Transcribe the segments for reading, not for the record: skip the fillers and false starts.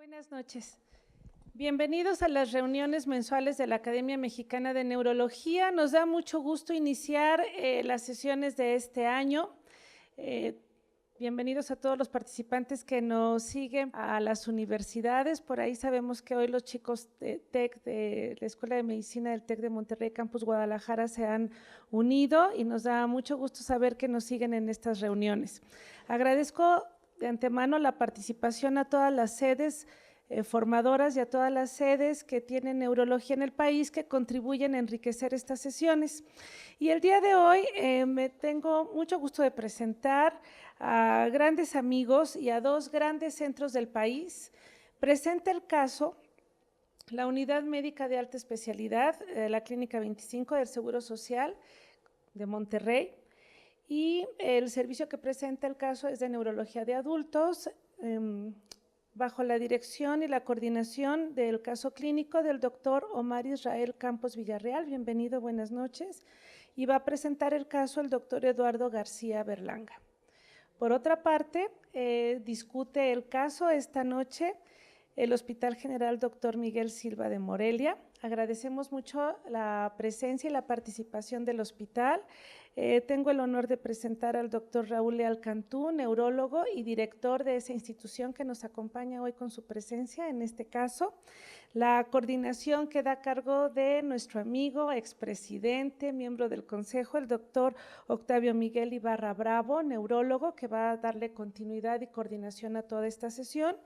Buenas noches. Bienvenidos a las reuniones mensuales de la Academia Mexicana de Neurología. Nos da mucho gusto iniciar las sesiones de este año. Bienvenidos a todos los participantes que nos siguen a las universidades. Por ahí sabemos que hoy los chicos de TEC, de la Escuela de Medicina del TEC de Monterrey, Campus Guadalajara, se han unido y nos da mucho gusto saber que nos siguen en estas reuniones. Agradezco de antemano la participación a todas las sedes formadoras y a todas las sedes que tienen neurología en el país que contribuyen a enriquecer estas sesiones. Y el día de hoy me tengo mucho gusto de presentar a grandes amigos y a dos grandes centros del país. Presenta el caso la Unidad Médica de Alta Especialidad, la Clínica 25 del Seguro Social de Monterrey, y el servicio que presenta el caso es de Neurología de Adultos, bajo la dirección y la coordinación del caso clínico del doctor Omar Israel Campos Villarreal. Bienvenido, buenas noches. Y va a presentar el caso el doctor Eduardo García Berlanga. Por otra parte, discute el caso esta noche el Hospital General Dr. Miguel Silva de Morelia. Agradecemos mucho la presencia y la participación del hospital. Tengo el honor de presentar al doctor Raúl Leal Cantú, neurólogo y director de esa institución que nos acompaña hoy con su presencia en este caso. La coordinación queda a cargo de nuestro amigo, expresidente, miembro del Consejo, el doctor Octavio Miguel Ibarra Bravo, neurólogo, que va a darle continuidad y coordinación a toda esta sesión.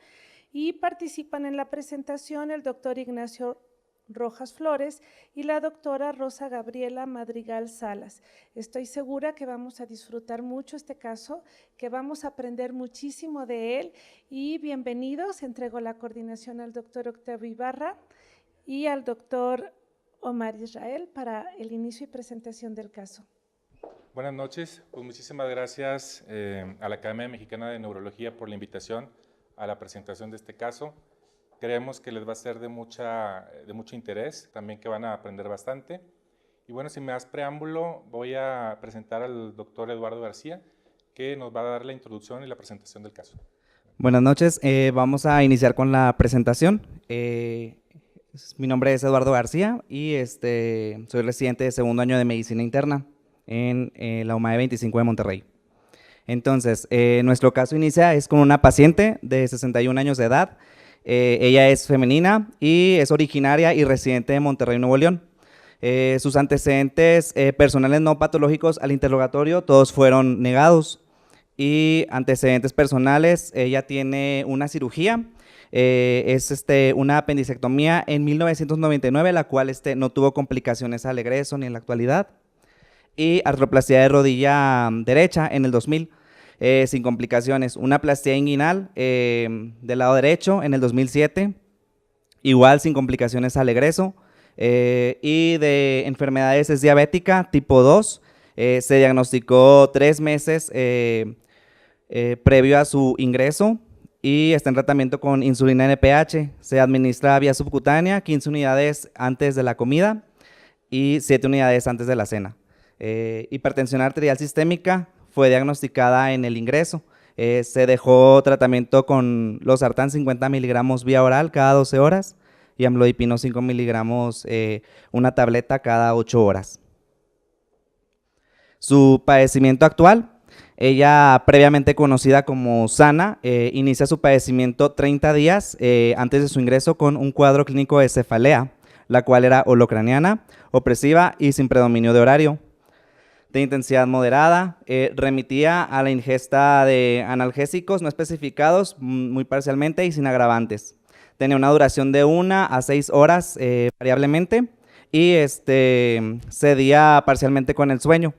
Y participan en la presentación el doctor Ignacio Rojas Flores y la doctora Rosa Gabriela Madrigal Salas. Estoy segura que vamos a disfrutar mucho este caso, que vamos a aprender muchísimo de él y bienvenidos. Entrego la coordinación al doctor Octavio Ibarra y al doctor Omar Israel para el inicio y presentación del caso. Buenas noches, pues muchísimas gracias a la Academia Mexicana de Neurología por la invitación a la presentación de este caso. Creemos que les va a ser de mucho interés, también que van a aprender bastante. Y bueno, sin más preámbulo, voy a presentar al doctor Eduardo García, que nos va a dar la introducción y la presentación del caso. Buenas noches, vamos a iniciar con la presentación. Mi nombre es Eduardo García y soy residente de segundo año de Medicina Interna en la UMAE 25 de Monterrey. Entonces, nuestro caso inicia es con una paciente de 61 años de edad. Ella es femenina y es originaria y residente de Monterrey, Nuevo León. Sus antecedentes personales no patológicos al interrogatorio, todos fueron negados. Y antecedentes personales, ella tiene una cirugía, una apendicectomía en 1999, la cual no tuvo complicaciones al egreso ni en la actualidad. Y artroplastía de rodilla derecha en el 2000, sin complicaciones. Una plastía inguinal del lado derecho en el 2007, igual sin complicaciones al egreso. Y de enfermedades es diabética tipo 2, se diagnosticó 3 meses previo a su ingreso y está en tratamiento con insulina NPH. Se administra vía subcutánea, 15 unidades antes de la comida y 7 unidades antes de la cena. Hipertensión arterial sistémica fue diagnosticada en el ingreso. Se dejó tratamiento con losartán 50 miligramos vía oral cada 12 horas y amlodipino 5 miligramos una tableta cada 8 horas. Su padecimiento actual, ella previamente conocida como Sana, inicia su padecimiento 30 días antes de su ingreso con un cuadro clínico de cefalea, la cual era holocraniana, opresiva y sin predominio de horario. De intensidad moderada, remitía a la ingesta de analgésicos no especificados muy parcialmente y sin agravantes. Tenía una duración de 1 a 6 horas variablemente y cedía parcialmente con el sueño.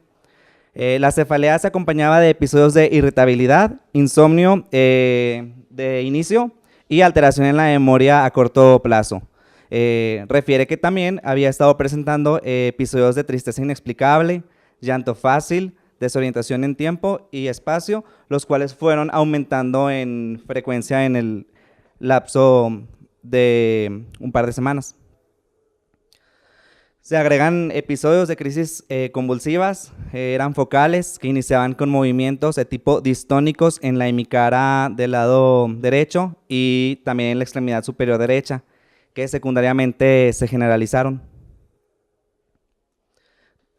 La cefalea se acompañaba de episodios de irritabilidad, insomnio de inicio y alteración en la memoria a corto plazo. Refiere que también había estado presentando episodios de tristeza inexplicable, llanto fácil, desorientación en tiempo y espacio, los cuales fueron aumentando en frecuencia en el lapso de un par de semanas. Se agregan episodios de crisis convulsivas, eran focales, que iniciaban con movimientos de tipo distónicos en la hemicara del lado derecho y también en la extremidad superior derecha, que secundariamente se generalizaron.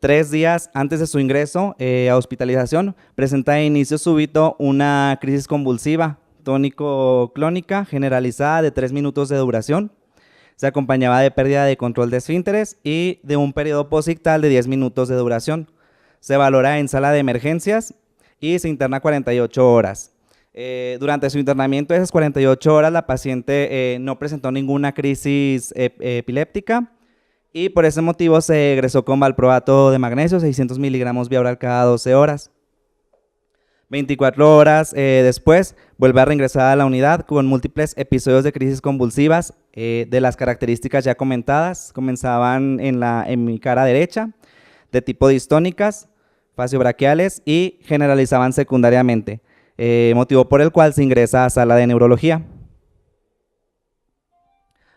3 días antes de su ingreso a hospitalización, presenta de inicio súbito una crisis convulsiva, tónico-clónica, generalizada de 3 minutos de duración. Se acompañaba de pérdida de control de esfínteres y de un periodo posictal de 10 minutos de duración. Se valora en sala de emergencias y se interna 48 horas. Durante su internamiento de esas 48 horas, la paciente no presentó ninguna crisis epiléptica y por ese motivo se egresó con valproato de magnesio, 600 miligramos vía oral cada 12 horas. 24 horas después, vuelve a reingresar a la unidad con múltiples episodios de crisis convulsivas de las características ya comentadas. Comenzaban en la hemicara derecha, de tipo distónicas, faciobraquiales y generalizaban secundariamente, motivo por el cual se ingresa a sala de neurología.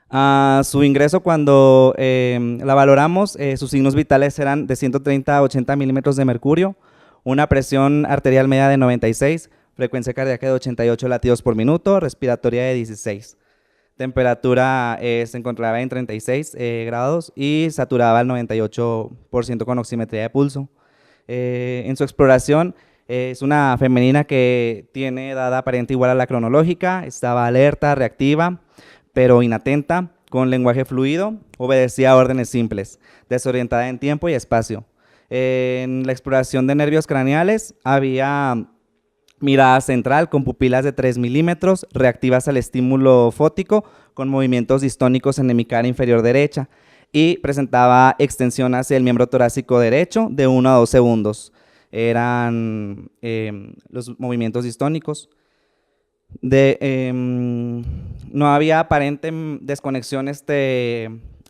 A su ingreso, cuando la valoramos, sus signos vitales eran de 130 a 80 milímetros de mercurio, una presión arterial media de 96, frecuencia cardíaca de 88 latidos por minuto, respiratoria de 16. Temperatura se encontraba en 36 grados y saturaba al 98% con oximetría de pulso. En su exploración, es una femenina que tiene edad aparente igual a la cronológica, estaba alerta, reactiva, pero inatenta, con lenguaje fluido, obedecía órdenes simples, desorientada en tiempo y espacio. En la exploración de nervios craneales había mirada central con pupilas de 3 milímetros, reactivas al estímulo fótico, con movimientos distónicos en hemicara inferior derecha, y presentaba extensión hacia el miembro torácico derecho de 1 a 2 segundos. Eran los movimientos distónicos. No había aparente desconexión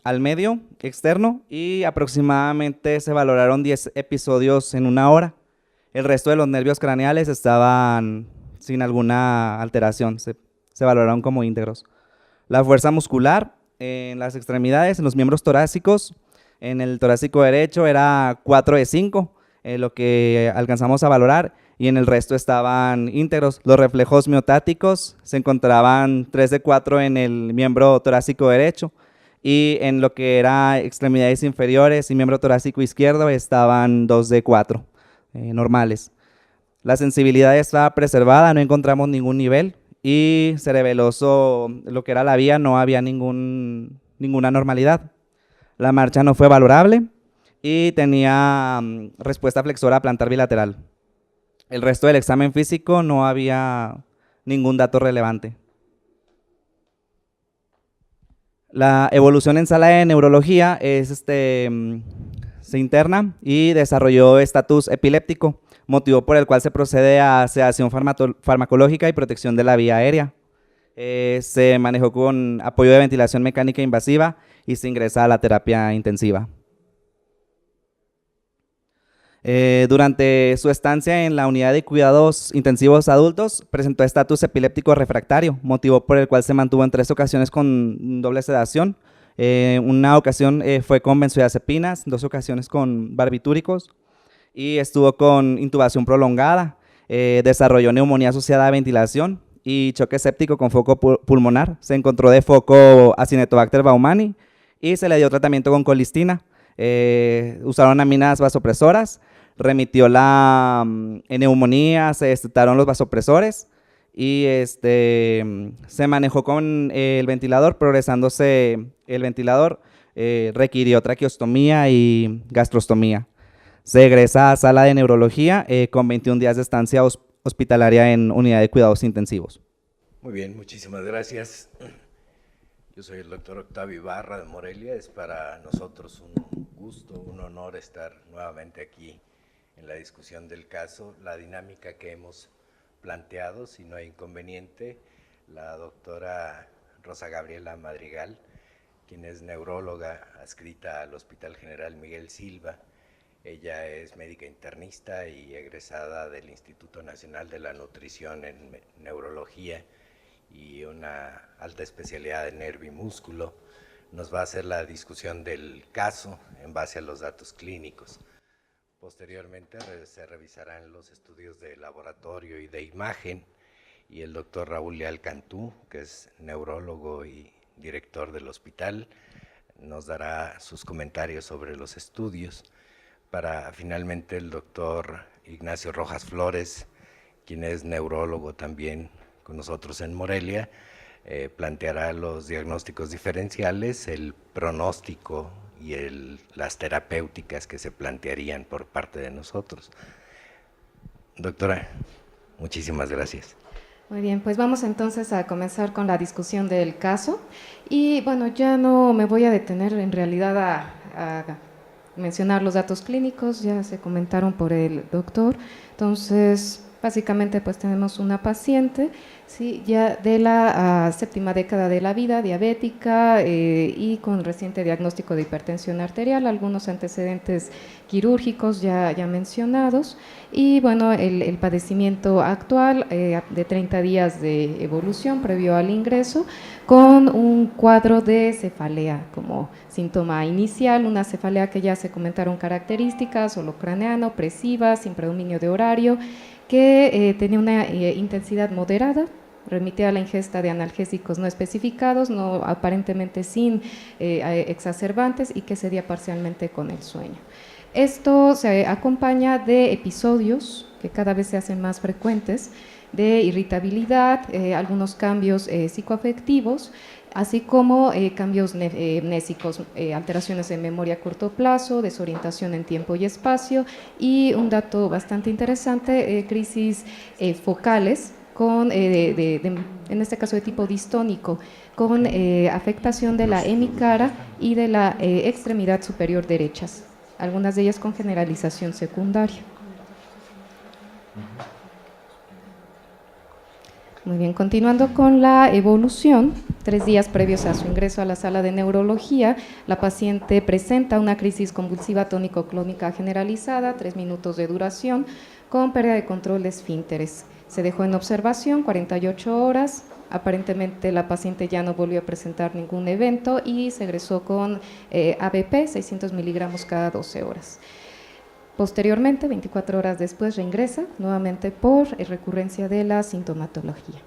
al medio externo y aproximadamente se valoraron 10 episodios en 1 hora. El resto de los nervios craneales estaban sin alguna alteración, se valoraron como íntegros. La fuerza muscular en las extremidades, en los miembros torácicos, en el torácico derecho era 4 de 5, lo que alcanzamos a valorar, y en el resto estaban íntegros. Los reflejos miotáticos se encontraban 3 de 4 en el miembro torácico derecho, y en lo que era extremidades inferiores y miembro torácico izquierdo estaban 2 de 4 normales. La sensibilidad estaba preservada, no encontramos ningún nivel, y cerebeloso, lo que era la vía, no había ninguna anormalidad. La marcha no fue valorable y tenía respuesta flexora plantar bilateral. El resto del examen físico no había ningún dato relevante. La evolución en sala de neurología se interna y desarrolló estatus epiléptico, motivo por el cual se procede a sedación farmacológica y protección de la vía aérea. Se manejó con apoyo de ventilación mecánica invasiva y se ingresa a la terapia intensiva. Durante su estancia en la unidad de cuidados intensivos adultos, presentó estatus epiléptico refractario, motivo por el cual se mantuvo en 3 ocasiones con doble sedación. Una ocasión fue con benzodiazepinas, 2 ocasiones con barbitúricos, y estuvo con intubación prolongada. Desarrolló neumonía asociada a ventilación y choque séptico con foco pulmonar. Se encontró de foco Acinetobacter baumannii y se le dio tratamiento con colistina. Usaron aminas vasopresoras, remitió la neumonía, se destetaron los vasopresores y se manejó con el ventilador. Progresándose el ventilador, requirió traqueostomía y gastrostomía. Se egresa a sala de neurología con 21 días de estancia hospitalaria en unidad de cuidados intensivos. Muy bien, muchísimas gracias. Yo soy el doctor Octavio Ibarra de Morelia. Es para nosotros un gusto, un honor estar nuevamente aquí en la discusión del caso. La dinámica que hemos planteado, si no hay inconveniente, la doctora Rosa Gabriela Madrigal, quien es neuróloga adscrita al Hospital General Miguel Silva. Ella es médica internista y egresada del Instituto Nacional de la Nutrición en Neurología y una alta especialidad de nervio y músculo. nos va a hacer la discusión del caso en base a los datos clínicos. Posteriormente se revisarán los estudios de laboratorio y de imagen, y el doctor Raúl Leal Cantú, que es neurólogo y director del hospital, nos dará sus comentarios sobre los estudios, para finalmente el doctor Ignacio Rojas Flores, quien es neurólogo también con nosotros en Morelia, planteará los diagnósticos diferenciales, el pronóstico y las terapéuticas que se plantearían por parte de nosotros. Doctora, muchísimas gracias. Muy bien, pues vamos entonces a comenzar con la discusión del caso. Y bueno, ya no me voy a detener en realidad a mencionar los datos clínicos, ya se comentaron por el doctor. Entonces, básicamente pues tenemos una paciente, ¿sí?, ya de la séptima década de la vida, diabética y con reciente diagnóstico de hipertensión arterial, algunos antecedentes quirúrgicos ya mencionados, y bueno, el padecimiento actual de 30 días de evolución previo al ingreso, con un cuadro de cefalea como síntoma inicial, una cefalea que ya se comentaron características, holocraneana, opresiva, sin predominio de horario, que tenía una intensidad moderada, remitía a la ingesta de analgésicos no especificados, no aparentemente sin exacerbantes, y que cedía parcialmente con el sueño. Esto se acompaña de episodios que cada vez se hacen más frecuentes, de irritabilidad, algunos cambios psicoafectivos, así como cambios mnésicos, alteraciones en memoria a corto plazo, desorientación en tiempo y espacio, y un dato bastante interesante, crisis focales, con, en este caso de tipo distónico, con afectación de la hemicara y de la extremidad superior derechas, algunas de ellas con generalización secundaria. Muy bien, continuando con la evolución, 3 días previos a su ingreso a la sala de neurología, la paciente presenta una crisis convulsiva tónico-clónica generalizada, 3 minutos de duración, con pérdida de control de esfínteres. Se dejó en observación 48 horas, aparentemente la paciente ya no volvió a presentar ningún evento y se egresó con ABP, 600 miligramos cada 12 horas. Posteriormente, 24 horas después, reingresa nuevamente por recurrencia de la sintomatología.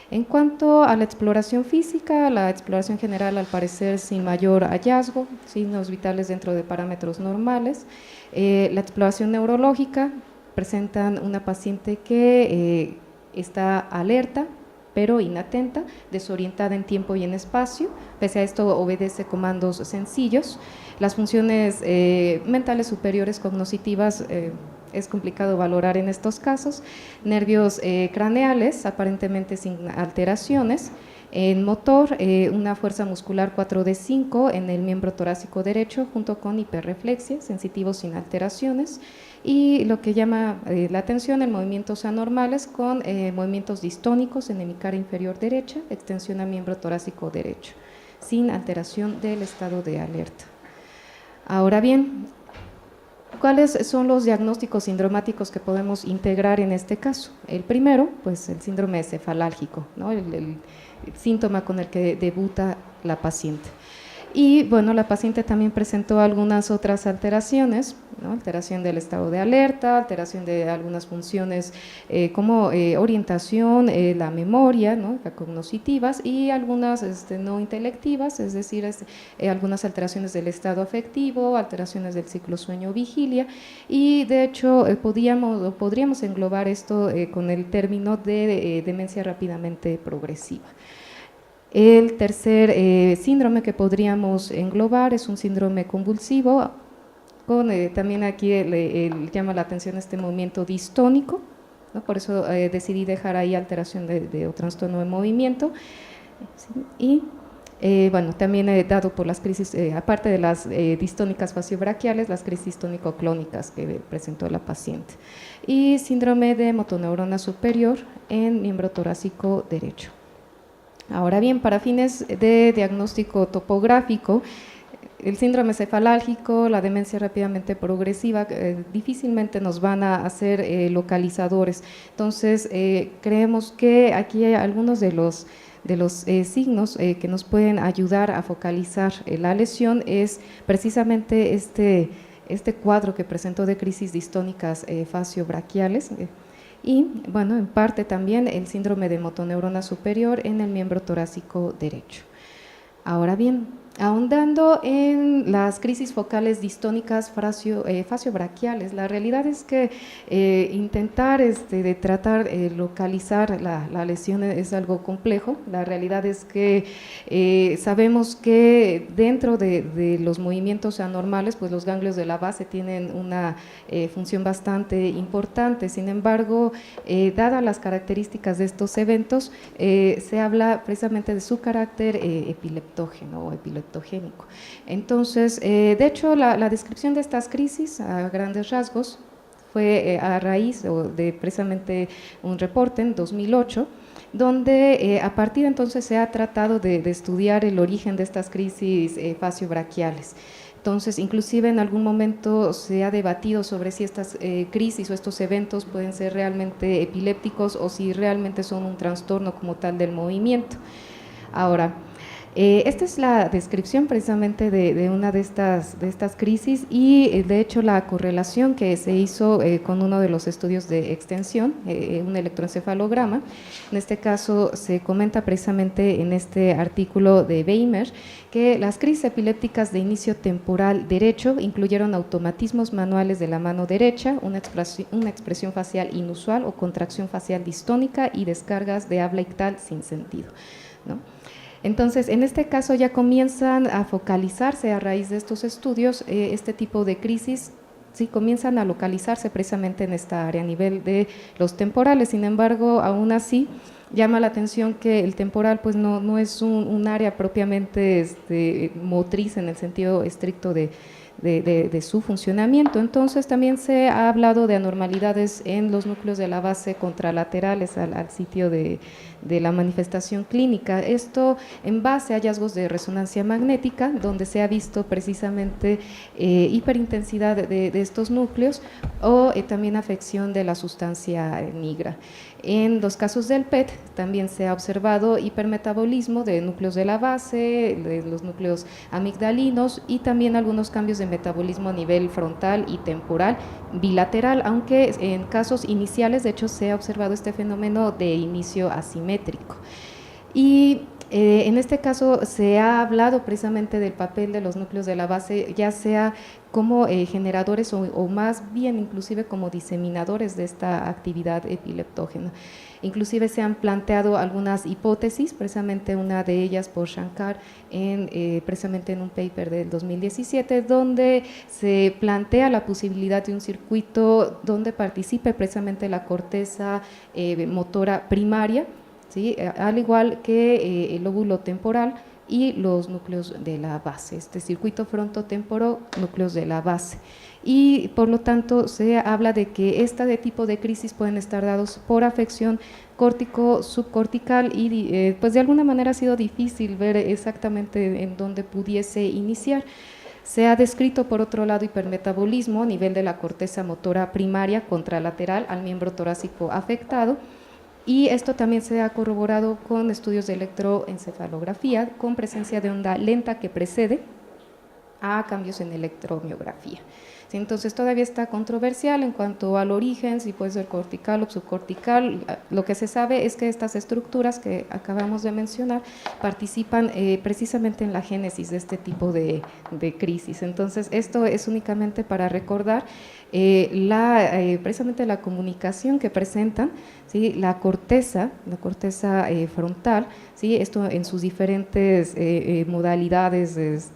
En cuanto a la exploración física, la exploración general al parecer sin mayor hallazgo, signos vitales dentro de parámetros normales. La exploración neurológica, presentan una paciente que está alerta, pero inatenta, desorientada en tiempo y en espacio, pese a esto obedece comandos sencillos. Las funciones mentales superiores cognitivas es complicado valorar en estos casos. Nervios craneales, aparentemente sin alteraciones. En motor, una fuerza muscular 4D5 en el miembro torácico derecho, junto con hiperreflexia, sensitivo sin alteraciones. Y lo que llama la atención, en movimientos anormales con movimientos distónicos en hemicara inferior derecha, extensión a miembro torácico derecho, sin alteración del estado de alerta. Ahora bien, ¿cuáles son los diagnósticos sindromáticos que podemos integrar en este caso? El primero, pues el síndrome cefalálgico, ¿no? el síntoma con el que debuta la paciente. Y bueno, la paciente también presentó algunas otras alteraciones, ¿no? Alteración del estado de alerta, alteración de algunas funciones como orientación, la memoria, ¿no? Cognitivas, y algunas no intelectivas, es decir, algunas alteraciones del estado afectivo, alteraciones del ciclo sueño-vigilia, y de hecho podríamos englobar esto con el término de demencia rápidamente progresiva. El tercer síndrome que podríamos englobar es un síndrome convulsivo, con también aquí llama la atención este movimiento distónico, ¿no? Por eso decidí dejar ahí alteración o trastorno de movimiento. Y bueno, también dado por las crisis, aparte de las distónicas faciobraquiales, las crisis tónico-clónicas que presentó la paciente. Y síndrome de motoneurona superior en miembro torácico derecho. Ahora bien, para fines de diagnóstico topográfico, el síndrome cefalálgico, la demencia rápidamente progresiva, difícilmente nos van a hacer localizadores. Entonces, creemos que aquí hay algunos de los signos que nos pueden ayudar a focalizar la lesión, es precisamente este cuadro que presentó de crisis distónicas facio-braquiales, y, bueno, en parte también el síndrome de motoneurona superior en el miembro torácico derecho. Ahora bien, ahondando en las crisis focales distónicas facio-braquiales, la realidad es que intentar de tratar localizar la lesión es algo complejo. La realidad es que sabemos que dentro de los movimientos anormales, pues los ganglios de la base tienen una función bastante importante. Sin embargo, dadas las características de estos eventos, se habla precisamente de su carácter epileptógeno o epileptogénico. Entonces, de hecho, la descripción de estas crisis a grandes rasgos fue a raíz de precisamente un reporte en 2008, donde a partir de entonces se ha tratado de estudiar el origen de estas crisis facio-braquiales. Entonces, inclusive en algún momento se ha debatido sobre si estas crisis o estos eventos pueden ser realmente epilépticos o si realmente son un trastorno como tal del movimiento. Ahora, esta es la descripción precisamente de una de estas crisis y de hecho la correlación que se hizo con uno de los estudios de extensión, un electroencefalograma. En este caso se comenta precisamente en este artículo de Weimer que las crisis epilépticas de inicio temporal derecho incluyeron automatismos manuales de la mano derecha, una expresión facial inusual o contracción facial distónica y descargas de habla ictal sin sentido, ¿no? Entonces, en este caso ya comienzan a focalizarse a raíz de estos estudios este tipo de crisis, sí, comienzan a localizarse precisamente en esta área a nivel de los temporales. Sin embargo, aún así llama la atención que el temporal pues no es un área propiamente motriz en el sentido estricto de su funcionamiento. Entonces también se ha hablado de anormalidades en los núcleos de la base contralaterales al sitio de la manifestación clínica. Esto en base a hallazgos de resonancia magnética, donde se ha visto precisamente hiperintensidad de estos núcleos o también afección de la sustancia nigra. En los casos del PET también se ha observado hipermetabolismo de núcleos de la base, de los núcleos amigdalinos y también algunos cambios de metabolismo a nivel frontal y temporal bilateral, aunque en casos iniciales de hecho se ha observado este fenómeno de inicio asimétrico. Y en este caso se ha hablado precisamente del papel de los núcleos de la base, ya sea como generadores o más bien inclusive como diseminadores de esta actividad epileptógena. Inclusive se han planteado algunas hipótesis, precisamente una de ellas por Shankar, precisamente en un paper del 2017, donde se plantea la posibilidad de un circuito donde participe precisamente la corteza motora primaria, ¿sí? Al igual que el lóbulo temporal y los núcleos de la base, este circuito frontotemporo, núcleos de la base. Y por lo tanto se habla de que este tipo de crisis pueden estar dados por afección córtico-subcortical y pues de alguna manera ha sido difícil ver exactamente en dónde pudiese iniciar. Se ha descrito por otro lado hipermetabolismo a nivel de la corteza motora primaria contralateral al miembro torácico afectado, y esto también se ha corroborado con estudios de electroencefalografía con presencia de onda lenta que precede a cambios en electromiografía. Entonces todavía está controversial en cuanto al origen, si puede ser cortical o subcortical. Lo que se sabe es que estas estructuras que acabamos de mencionar participan precisamente en la génesis de este tipo de crisis. Entonces esto es únicamente para recordar precisamente la comunicación que presentan, ¿sí? La corteza frontal, ¿sí? Esto en sus diferentes modalidades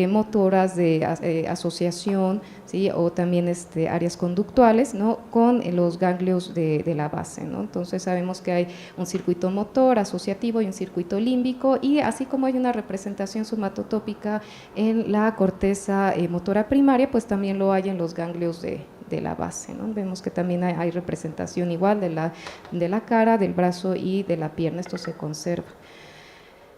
motoras de asociación, ¿sí? O también áreas conductuales, ¿no? Con los ganglios de la base, ¿no? Entonces sabemos que hay un circuito motor asociativo y un circuito límbico, y así como hay una representación somatotópica en la corteza motora primaria, pues también lo hay en los ganglios de la base, ¿no? Vemos que también hay representación igual de la cara, del brazo y de la pierna, esto se conserva.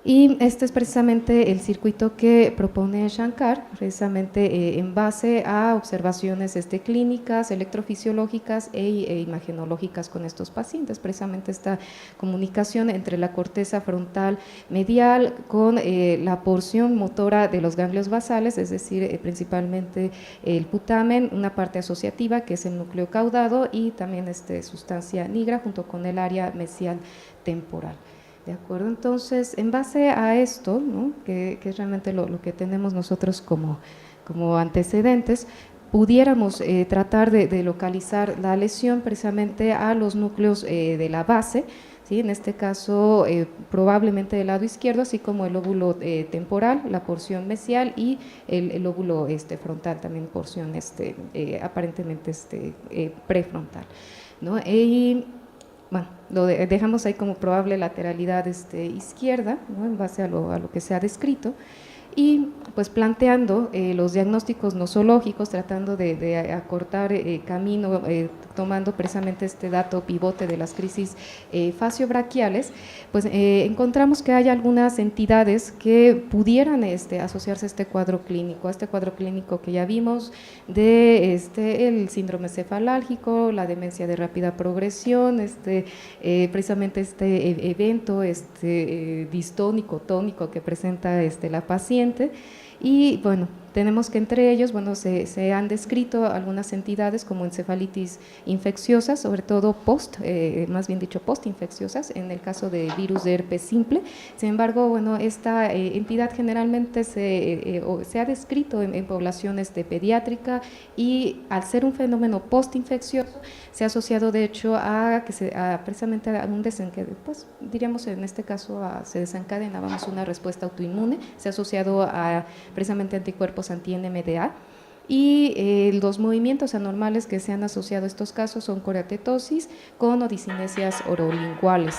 Y este es precisamente el circuito que propone Shankar, precisamente en base a observaciones clínicas, electrofisiológicas e imagenológicas con estos pacientes, precisamente esta comunicación entre la corteza frontal medial con la porción motora de los ganglios basales, es decir, principalmente el putamen, una parte asociativa que es el núcleo caudado y también sustancia nigra junto con el área mesial temporal. ¿De acuerdo? Entonces, en base a esto, ¿no? que es realmente lo que tenemos nosotros como antecedentes, pudiéramos tratar de localizar la lesión precisamente a los núcleos de la base, ¿sí? En este caso probablemente del lado izquierdo, así como el lóbulo temporal, la porción mesial y el lóbulo frontal, también porción aparentemente prefrontal, ¿no? Bueno, lo dejamos ahí como probable lateralidad izquierda, ¿no? En base a lo que se ha descrito, y pues planteando los diagnósticos nosológicos, tratando de acortar camino, tomando precisamente este dato pivote de las crisis faciobraquiales, pues encontramos que hay algunas entidades que pudieran asociarse a este cuadro clínico que ya vimos de el síndrome cefalálgico, la demencia de rápida progresión, precisamente evento distónico, tónico que presenta la paciente. Y bueno, tenemos que entre ellos, bueno, se han descrito algunas entidades como encefalitis infecciosas, sobre todo postinfecciosas, en el caso de virus de herpes simple. Sin embargo, bueno, esta entidad generalmente se ha descrito en poblaciones pediátrica y al ser un fenómeno postinfeccioso se ha asociado de hecho precisamente a un desencadeno, pues diríamos en este caso se desencadena una respuesta autoinmune, se ha asociado a precisamente anticuerpos anti-NMDA. Y los movimientos anormales que se han asociado a estos casos son coreatetosis con odicinesias orolinguales.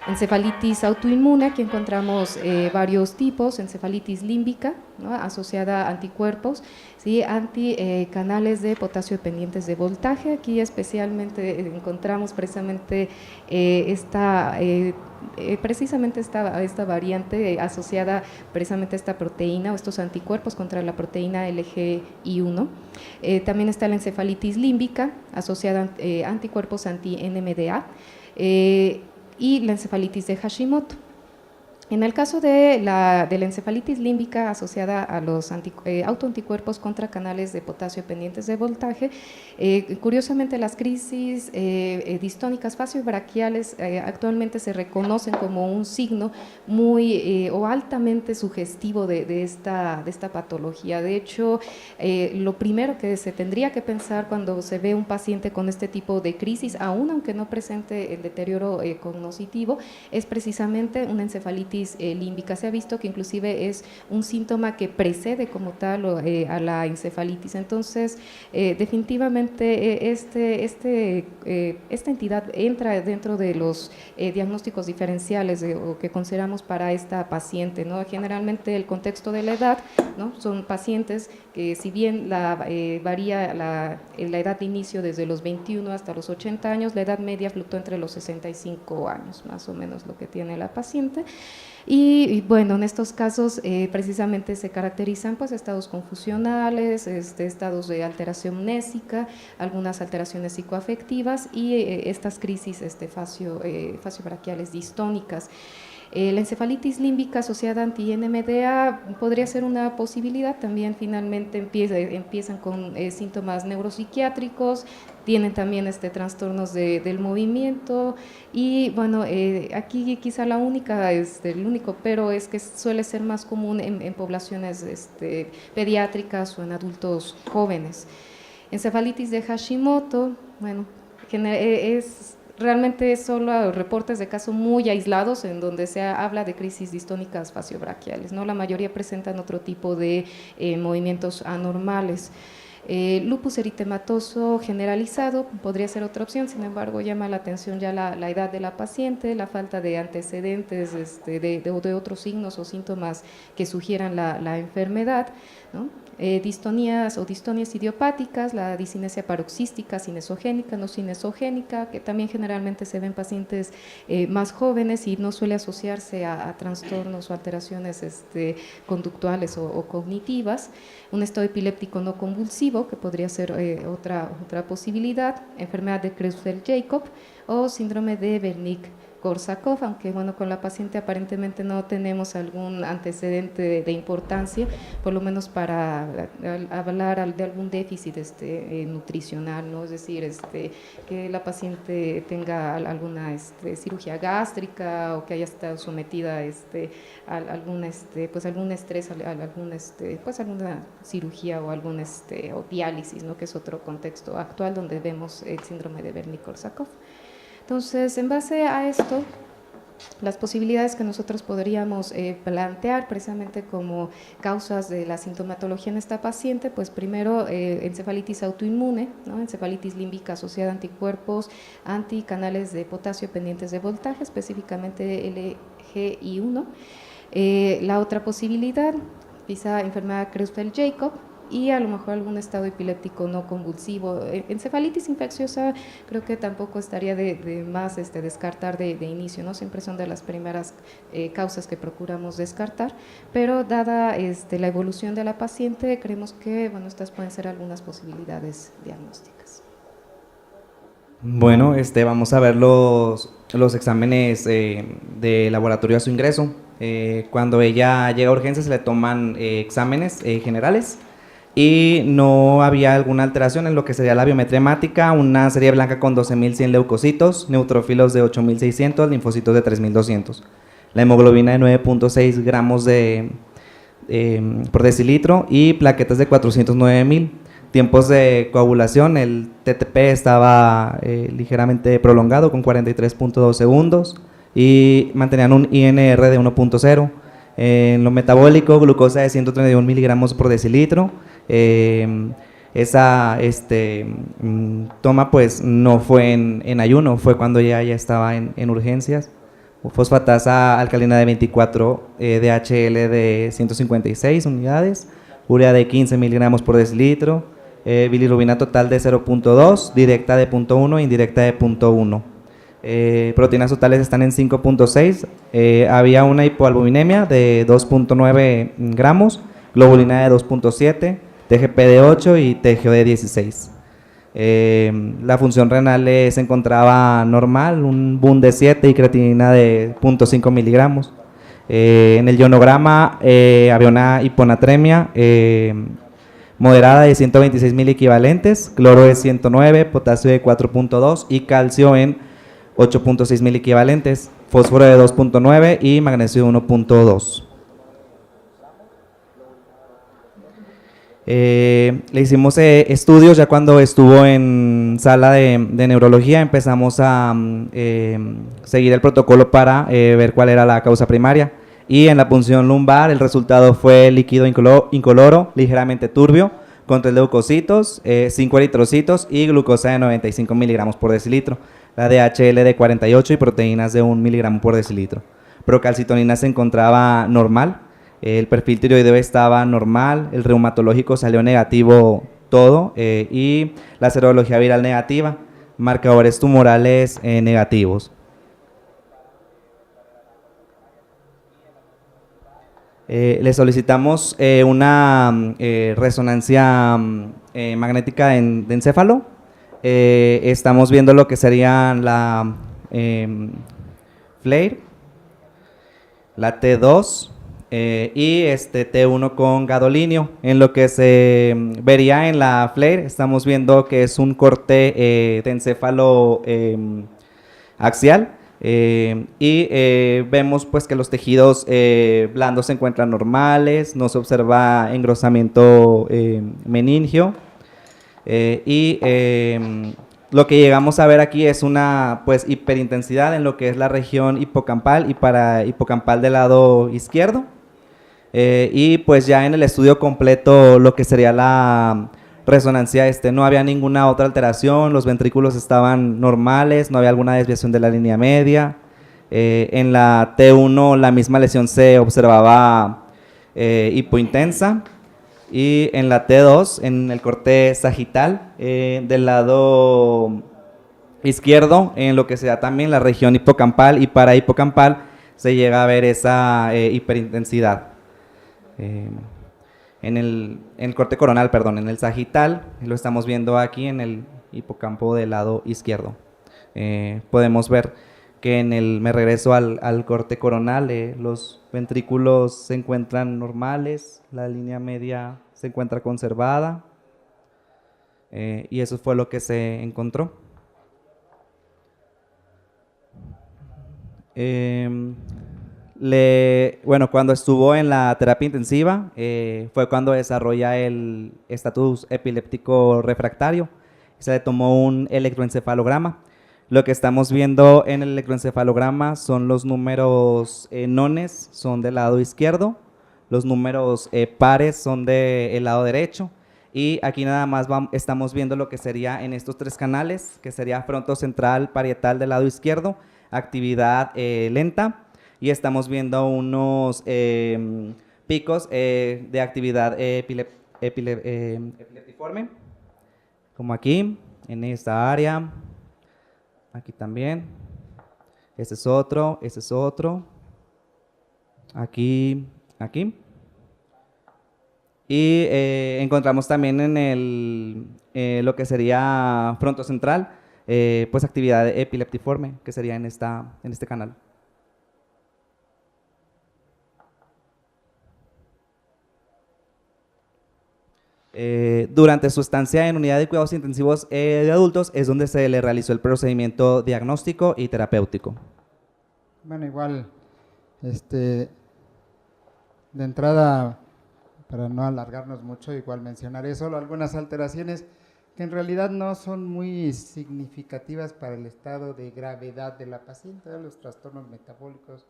Encefalitis autoinmune, aquí encontramos varios tipos, encefalitis límbica, ¿no? Asociada a anticuerpos, ¿sí? Anticanales de potasio dependientes de voltaje, aquí especialmente encontramos precisamente esta variante asociada precisamente a esta proteína o estos anticuerpos contra la proteína LGI1. También está la encefalitis límbica asociada a anticuerpos anti-NMDA y la encefalitis de Hashimoto. En el caso de la encefalitis límbica asociada a los autoanticuerpos contra canales de potasio dependientes de voltaje, curiosamente las crisis distónicas faciobraquiales actualmente se reconocen como un signo muy o altamente sugestivo de esta patología. De hecho, lo primero que se tendría que pensar cuando se ve un paciente con este tipo de crisis, aún aunque no presente el deterioro cognoscitivo, es precisamente una encefalitis límbica. Se ha visto que inclusive es un síntoma que precede como tal a la encefalitis. Entonces, definitivamente esta entidad entra dentro de los diagnósticos diferenciales o que consideramos para esta paciente, ¿no? Generalmente el contexto de la edad, ¿no? Son pacientes que si bien varía la edad de inicio desde los 21 hasta los 80 años, la edad media fluctúa entre los 65 años, más o menos lo que tiene la paciente. Y bueno, en estos casos precisamente se caracterizan pues estados confusionales, estados de alteración mnésica, algunas alteraciones psicoafectivas y estas crisis faciobraquiales distónicas. La encefalitis límbica asociada a anti-NMDA podría ser una posibilidad, también finalmente empiezan con síntomas neuropsiquiátricos, tienen también trastornos del movimiento y bueno, aquí quizá el único pero es que suele ser más común en poblaciones pediátricas o en adultos jóvenes. Encefalitis de Hashimoto, bueno, realmente solo reportes de casos muy aislados en donde se habla de crisis distónicas faciobraquiales, ¿no? La mayoría presentan otro tipo de movimientos anormales. Lupus eritematoso generalizado podría ser otra opción, sin embargo llama la atención ya la edad de la paciente, la falta de antecedentes de otros signos o síntomas que sugieran la enfermedad, ¿no? Distonías o distonias idiopáticas, la discinesia paroxística, cinesogénica, no cinesogénica, que también generalmente se ven en pacientes más jóvenes y no suele asociarse a trastornos o alteraciones conductuales o cognitivas. Un estado epiléptico no convulsivo, que podría ser otra posibilidad, enfermedad de Creutzfeldt-Jakob o síndrome de Wernicke-Korsakoff, aunque bueno, con la paciente aparentemente no tenemos algún antecedente de importancia, por lo menos para hablar de algún déficit nutricional, ¿no? Es decir, que la paciente tenga alguna cirugía gástrica o que haya estado sometida a algún estrés, alguna cirugía o o diálisis, ¿no? Que es otro contexto actual donde vemos el síndrome de Wernicke-Korsakoff. Entonces, en base a esto, las posibilidades que nosotros podríamos plantear precisamente como causas de la sintomatología en esta paciente, pues primero encefalitis autoinmune, ¿no? Encefalitis límbica asociada a anticuerpos anticanales de potasio pendientes de voltaje, específicamente LGI1. La otra posibilidad, quizá enfermedad Creutzfeldt-Jakob, y a lo mejor algún estado epiléptico no convulsivo. Encefalitis infecciosa creo que tampoco estaría de más descartar de inicio, ¿no? Siempre son de las primeras causas que procuramos descartar, pero dada la evolución de la paciente, creemos que bueno, estas pueden ser algunas posibilidades diagnósticas. Bueno, vamos a ver los exámenes de laboratorio a su ingreso. Cuando ella llega a urgencias se le toman exámenes generales y no había alguna alteración en lo que sería la biometría hemática, una serie blanca con 12.100 leucocitos, neutrófilos de 8.600, linfocitos de 3.200. La hemoglobina de 9.6 gramos por decilitro y plaquetas de 409.000. Tiempos de coagulación, el TTP estaba ligeramente prolongado con 43.2 segundos y mantenían un INR de 1.0. En lo metabólico, glucosa de 131 miligramos por decilitro. Esa toma pues no fue en ayuno, fue cuando ya estaba en urgencias. Fosfatasa alcalina de 24, DHL de 156 unidades, urea de 15 miligramos por decilitro, bilirrubina total de 0.2, directa de 0.1, indirecta de 0.1. Proteínas totales están en 5.6, había una hipoalbuminemia de 2.9 gramos, globulina de 2.7, TGP de 8 y TGO de 16. La función renal se encontraba normal, un BUN de 7 y creatinina de 0.5 miligramos. En el ionograma había una hiponatremia moderada de 126.000 equivalentes, cloro de 109, potasio de 4.2 y calcio en 8.6 mil equivalentes, fósforo de 2.9 y magnesio de 1.2. Le hicimos estudios ya cuando estuvo en sala de neurología, empezamos a seguir el protocolo para ver cuál era la causa primaria y en la punción lumbar el resultado fue líquido incoloro, ligeramente turbio, con 3 leucocitos, 5 eritrocitos y glucosa de 95 miligramos por decilitro, la DHL de 48 y proteínas de 1 miligramo por decilitro. Procalcitonina se encontraba normal, el perfil tiroideo estaba normal, el reumatológico salió negativo todo y la serología viral negativa, marcadores tumorales negativos. Le solicitamos una resonancia magnética de encéfalo. Estamos viendo lo que serían la FLAIR, la T2 y T1 con gadolinio. En lo que se vería en la FLAIR, estamos viendo que es un corte de encéfalo axial. Vemos pues que los tejidos blandos se encuentran normales, no se observa engrosamiento meningio lo que llegamos a ver aquí es una pues hiperintensidad en lo que es la región hipocampal y para hipocampal del lado izquierdo y pues ya en el estudio completo lo que sería la resonancia no había ninguna otra alteración, los ventrículos estaban normales, no había alguna desviación de la línea media. En la T1 la misma lesión se observaba hipointensa, y en la T2, en el corte sagital, del lado izquierdo, en lo que sea también la región hipocampal y parahipocampal, se llega a ver esa hiperintensidad. En el corte coronal, perdón, en el sagital, lo estamos viendo aquí en el hipocampo del lado izquierdo. Podemos ver que me regreso al corte coronal, los ventrículos se encuentran normales, la línea media se encuentra conservada, y eso fue lo que se encontró. Bueno, cuando estuvo en la terapia intensiva, fue cuando desarrolla el estatus epiléptico refractario. Se le tomó un electroencefalograma. Lo que estamos viendo en el electroencefalograma son los números nones, son del lado izquierdo, los números pares son del lado derecho, y aquí nada más estamos viendo lo que sería en estos tres canales, que sería frontocentral parietal del lado izquierdo, actividad lenta, y estamos viendo unos picos de actividad epileptiforme, como aquí, en esta área, aquí también, este es otro, aquí, y encontramos también en lo que sería frontocentral, pues actividad epileptiforme, que sería en este canal. Durante su estancia en unidad de cuidados intensivos de adultos es donde se le realizó el procedimiento diagnóstico y terapéutico. Bueno, igual, de entrada, para no alargarnos mucho, igual mencionaré solo algunas alteraciones que en realidad no son muy significativas para el estado de gravedad de la paciente, los trastornos metabólicos,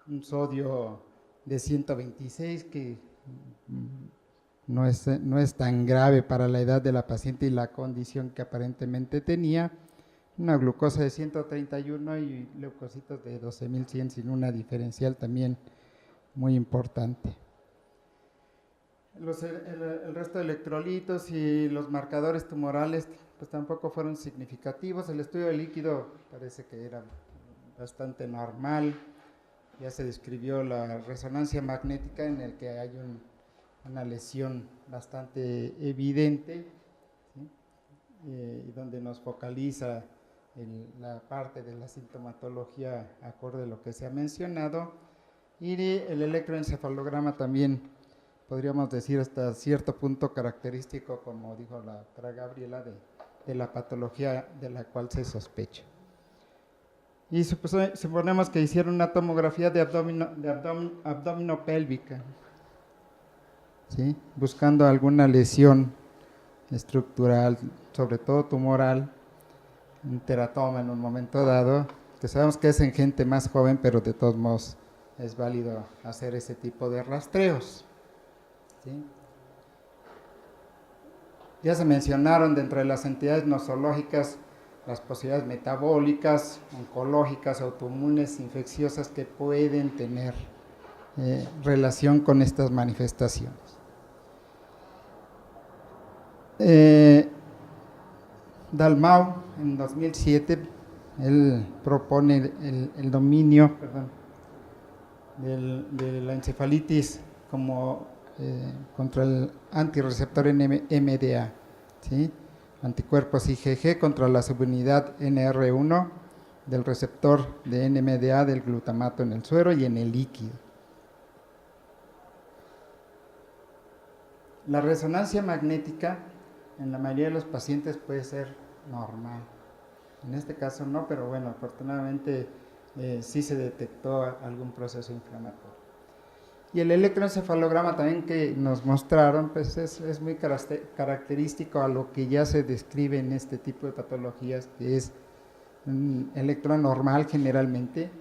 un sodio de 126 que no es tan grave para la edad de la paciente y la condición que aparentemente tenía, una glucosa de 131 y leucocitos de 12.100 sin una diferencial también muy importante. El resto de electrolitos y los marcadores tumorales pues tampoco fueron significativos. El estudio de líquido parece que era bastante normal. Ya se describió la resonancia magnética en el que hay una lesión bastante evidente, ¿sí? Y donde nos focaliza la parte de la sintomatología acorde a lo que se ha mencionado, y el electroencefalograma también podríamos decir hasta cierto punto característico, como dijo la doctora Gabriela, de la patología de la cual se sospecha. Y suponemos que hicieron una tomografía de abdominopélvica, ¿sí? Buscando alguna lesión estructural, sobre todo tumoral, un teratoma en un momento dado, que sabemos que es en gente más joven, pero de todos modos es válido hacer ese tipo de rastreos, ¿sí? Ya se mencionaron dentro de las entidades nosológicas las posibilidades metabólicas, oncológicas, autoinmunes, infecciosas que pueden tener relación con estas manifestaciones. Dalmau, en 2007, él propone el dominio de la encefalitis como contra el antirreceptor NMDA, ¿sí? Anticuerpos IgG contra la subunidad NR1 del receptor de NMDA del glutamato en el suero y en el líquido. La resonancia magnética en la mayoría de los pacientes puede ser normal. En este caso no, pero bueno, afortunadamente sí se detectó algún proceso inflamatorio. Y el electroencefalograma también que nos mostraron, pues es muy característico a lo que ya se describe en este tipo de patologías, que es un electro normal generalmente.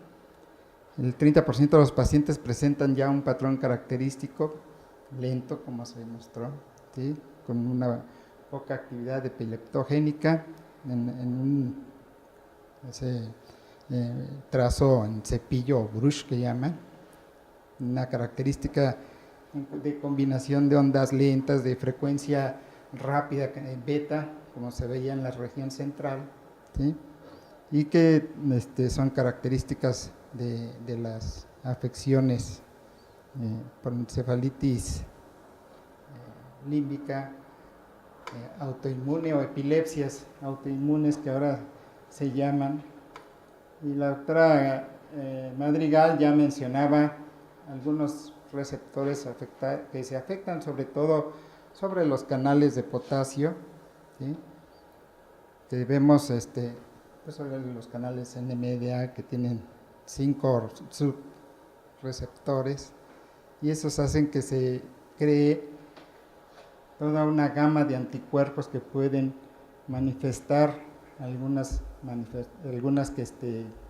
El 30% de los pacientes presentan ya un patrón característico lento, como se mostró, ¿sí? Con poca actividad epileptogénica ese trazo en cepillo o brush que llaman, una característica de combinación de ondas lentas de frecuencia rápida beta, como se veía en la región central, ¿sí? Y que son características de las afecciones por encefalitis límbica, autoinmune o epilepsias autoinmunes que ahora se llaman. Y la doctora Madrigal ya mencionaba algunos receptores que se afectan sobre todo sobre los canales de potasio, ¿sí? Que vemos pues sobre los canales NMDA que tienen 5 subreceptores, y esos hacen que se cree toda una gama de anticuerpos que pueden manifestar algunas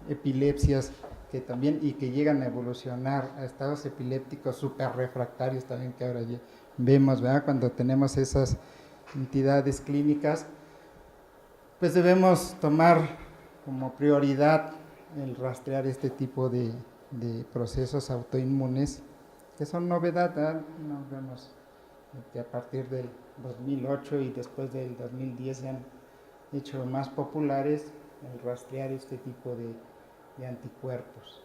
epilepsias que también y que llegan a evolucionar a estados epilépticos superrefractarios también, que ahora ya vemos, ¿verdad? Cuando tenemos esas entidades clínicas, pues debemos tomar como prioridad el rastrear este tipo de procesos autoinmunes que son novedad, ¿verdad? Nos vemos que a partir del 2008 y después del 2010 se han hecho más populares el rastrear este tipo de anticuerpos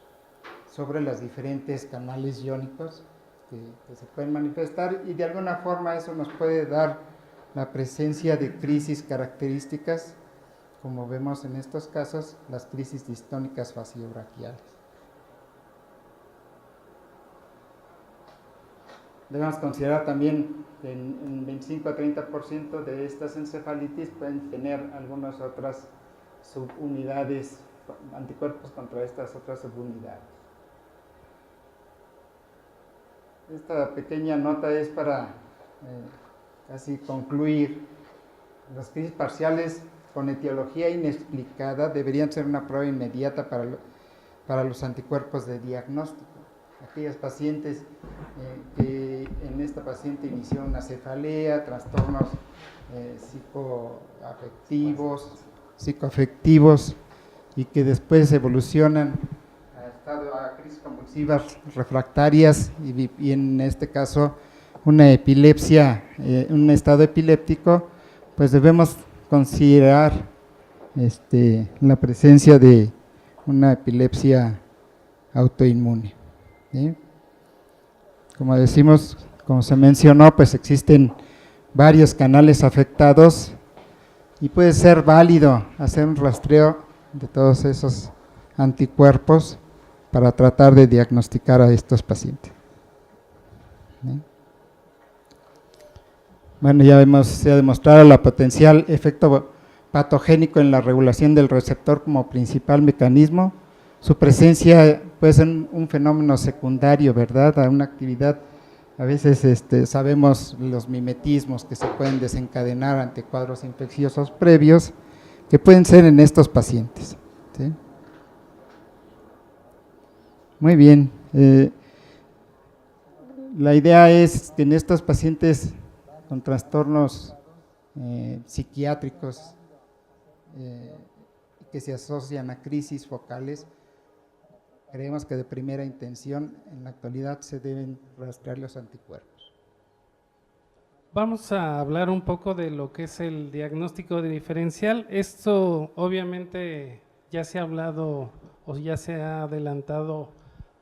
sobre los diferentes canales iónicos que se pueden manifestar, y de alguna forma eso nos puede dar la presencia de crisis características, como vemos en estos casos, las crisis distónicas faciobraquiales. Debemos considerar también que en 25 a 30% de estas encefalitis pueden tener algunas otras subunidades, anticuerpos contra estas otras subunidades. Esta pequeña nota es para casi concluir. Las crisis parciales con etiología inexplicada deberían ser una prueba inmediata para los anticuerpos de diagnóstico. Aquellas pacientes que en esta paciente inició una cefalea, trastornos psicoafectivos y que después evolucionan a crisis convulsivas refractarias y en este caso una epilepsia, un estado epiléptico, pues debemos considerar la presencia de una epilepsia autoinmune, ¿sí? Como decimos, como se mencionó, pues existen varios canales afectados y puede ser válido hacer un rastreo de todos esos anticuerpos para tratar de diagnosticar a estos pacientes, ¿sí? Bueno, se ha demostrado la potencial efecto patogénico en la regulación del receptor como principal mecanismo. Su presencia puede ser un fenómeno secundario, ¿verdad?, a una actividad. A veces sabemos los mimetismos que se pueden desencadenar ante cuadros infecciosos previos, que pueden ser en estos pacientes, ¿sí? Muy bien. La idea es que en estos pacientes con trastornos psiquiátricos que se asocian a crisis focales, creemos que de primera intención en la actualidad se deben rastrear los anticuerpos. Vamos a hablar un poco de lo que es el diagnóstico diferencial. Esto obviamente ya se ha hablado o ya se ha adelantado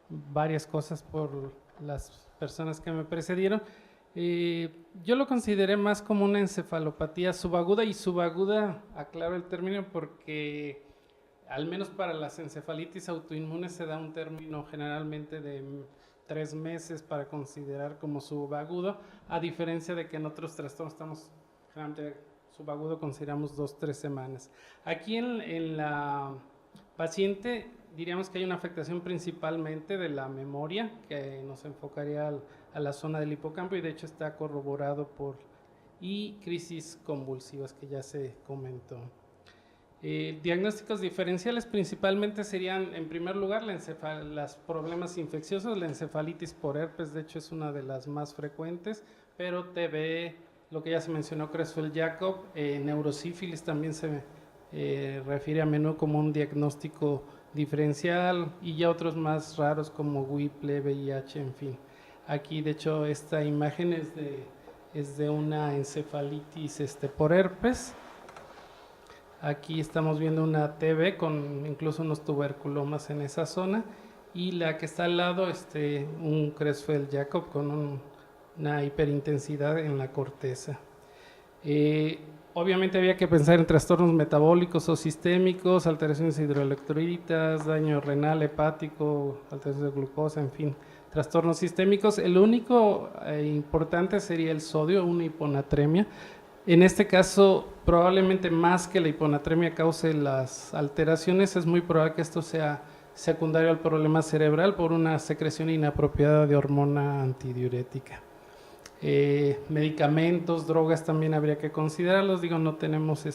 varias cosas por las personas que me precedieron. Yo lo consideré más como una encefalopatía subaguda, y subaguda, aclaro el término porque al menos para las encefalitis autoinmunes se da un término generalmente de 3 meses para considerar como subagudo, a diferencia de que en otros trastornos estamos generalmente subagudo consideramos 2-3 semanas. Aquí en la paciente diríamos que hay una afectación principalmente de la memoria, que nos enfocaría a la zona del hipocampo, y de hecho está corroborado y crisis convulsivas que ya se comentó. Diagnósticos diferenciales principalmente serían, en primer lugar, los problemas infecciosos. La encefalitis por herpes, de hecho, es una de las más frecuentes, pero TB, lo que ya se mencionó, Creutzfeldt-Jakob. Neurosífilis también se refiere a menudo como un diagnóstico diferencial, y ya otros más raros como Whipple, VIH, en fin. Aquí, de hecho, esta imagen es de una encefalitis por herpes. Aquí estamos viendo una TB con incluso unos tuberculomas en esa zona, y la que está al lado, un Creutzfeldt-Jakob con una hiperintensidad en la corteza. Obviamente había que pensar en trastornos metabólicos o sistémicos, alteraciones hidroelectrolitas, daño renal, hepático, alteraciones de glucosa, en fin, trastornos sistémicos. El único importante sería el sodio, una hiponatremia. En este caso, probablemente más que la hiponatremia cause las alteraciones, es muy probable que esto sea secundario al problema cerebral por una secreción inapropiada de hormona antidiurética. Medicamentos, drogas también habría que considerarlos. Digo, no tenemos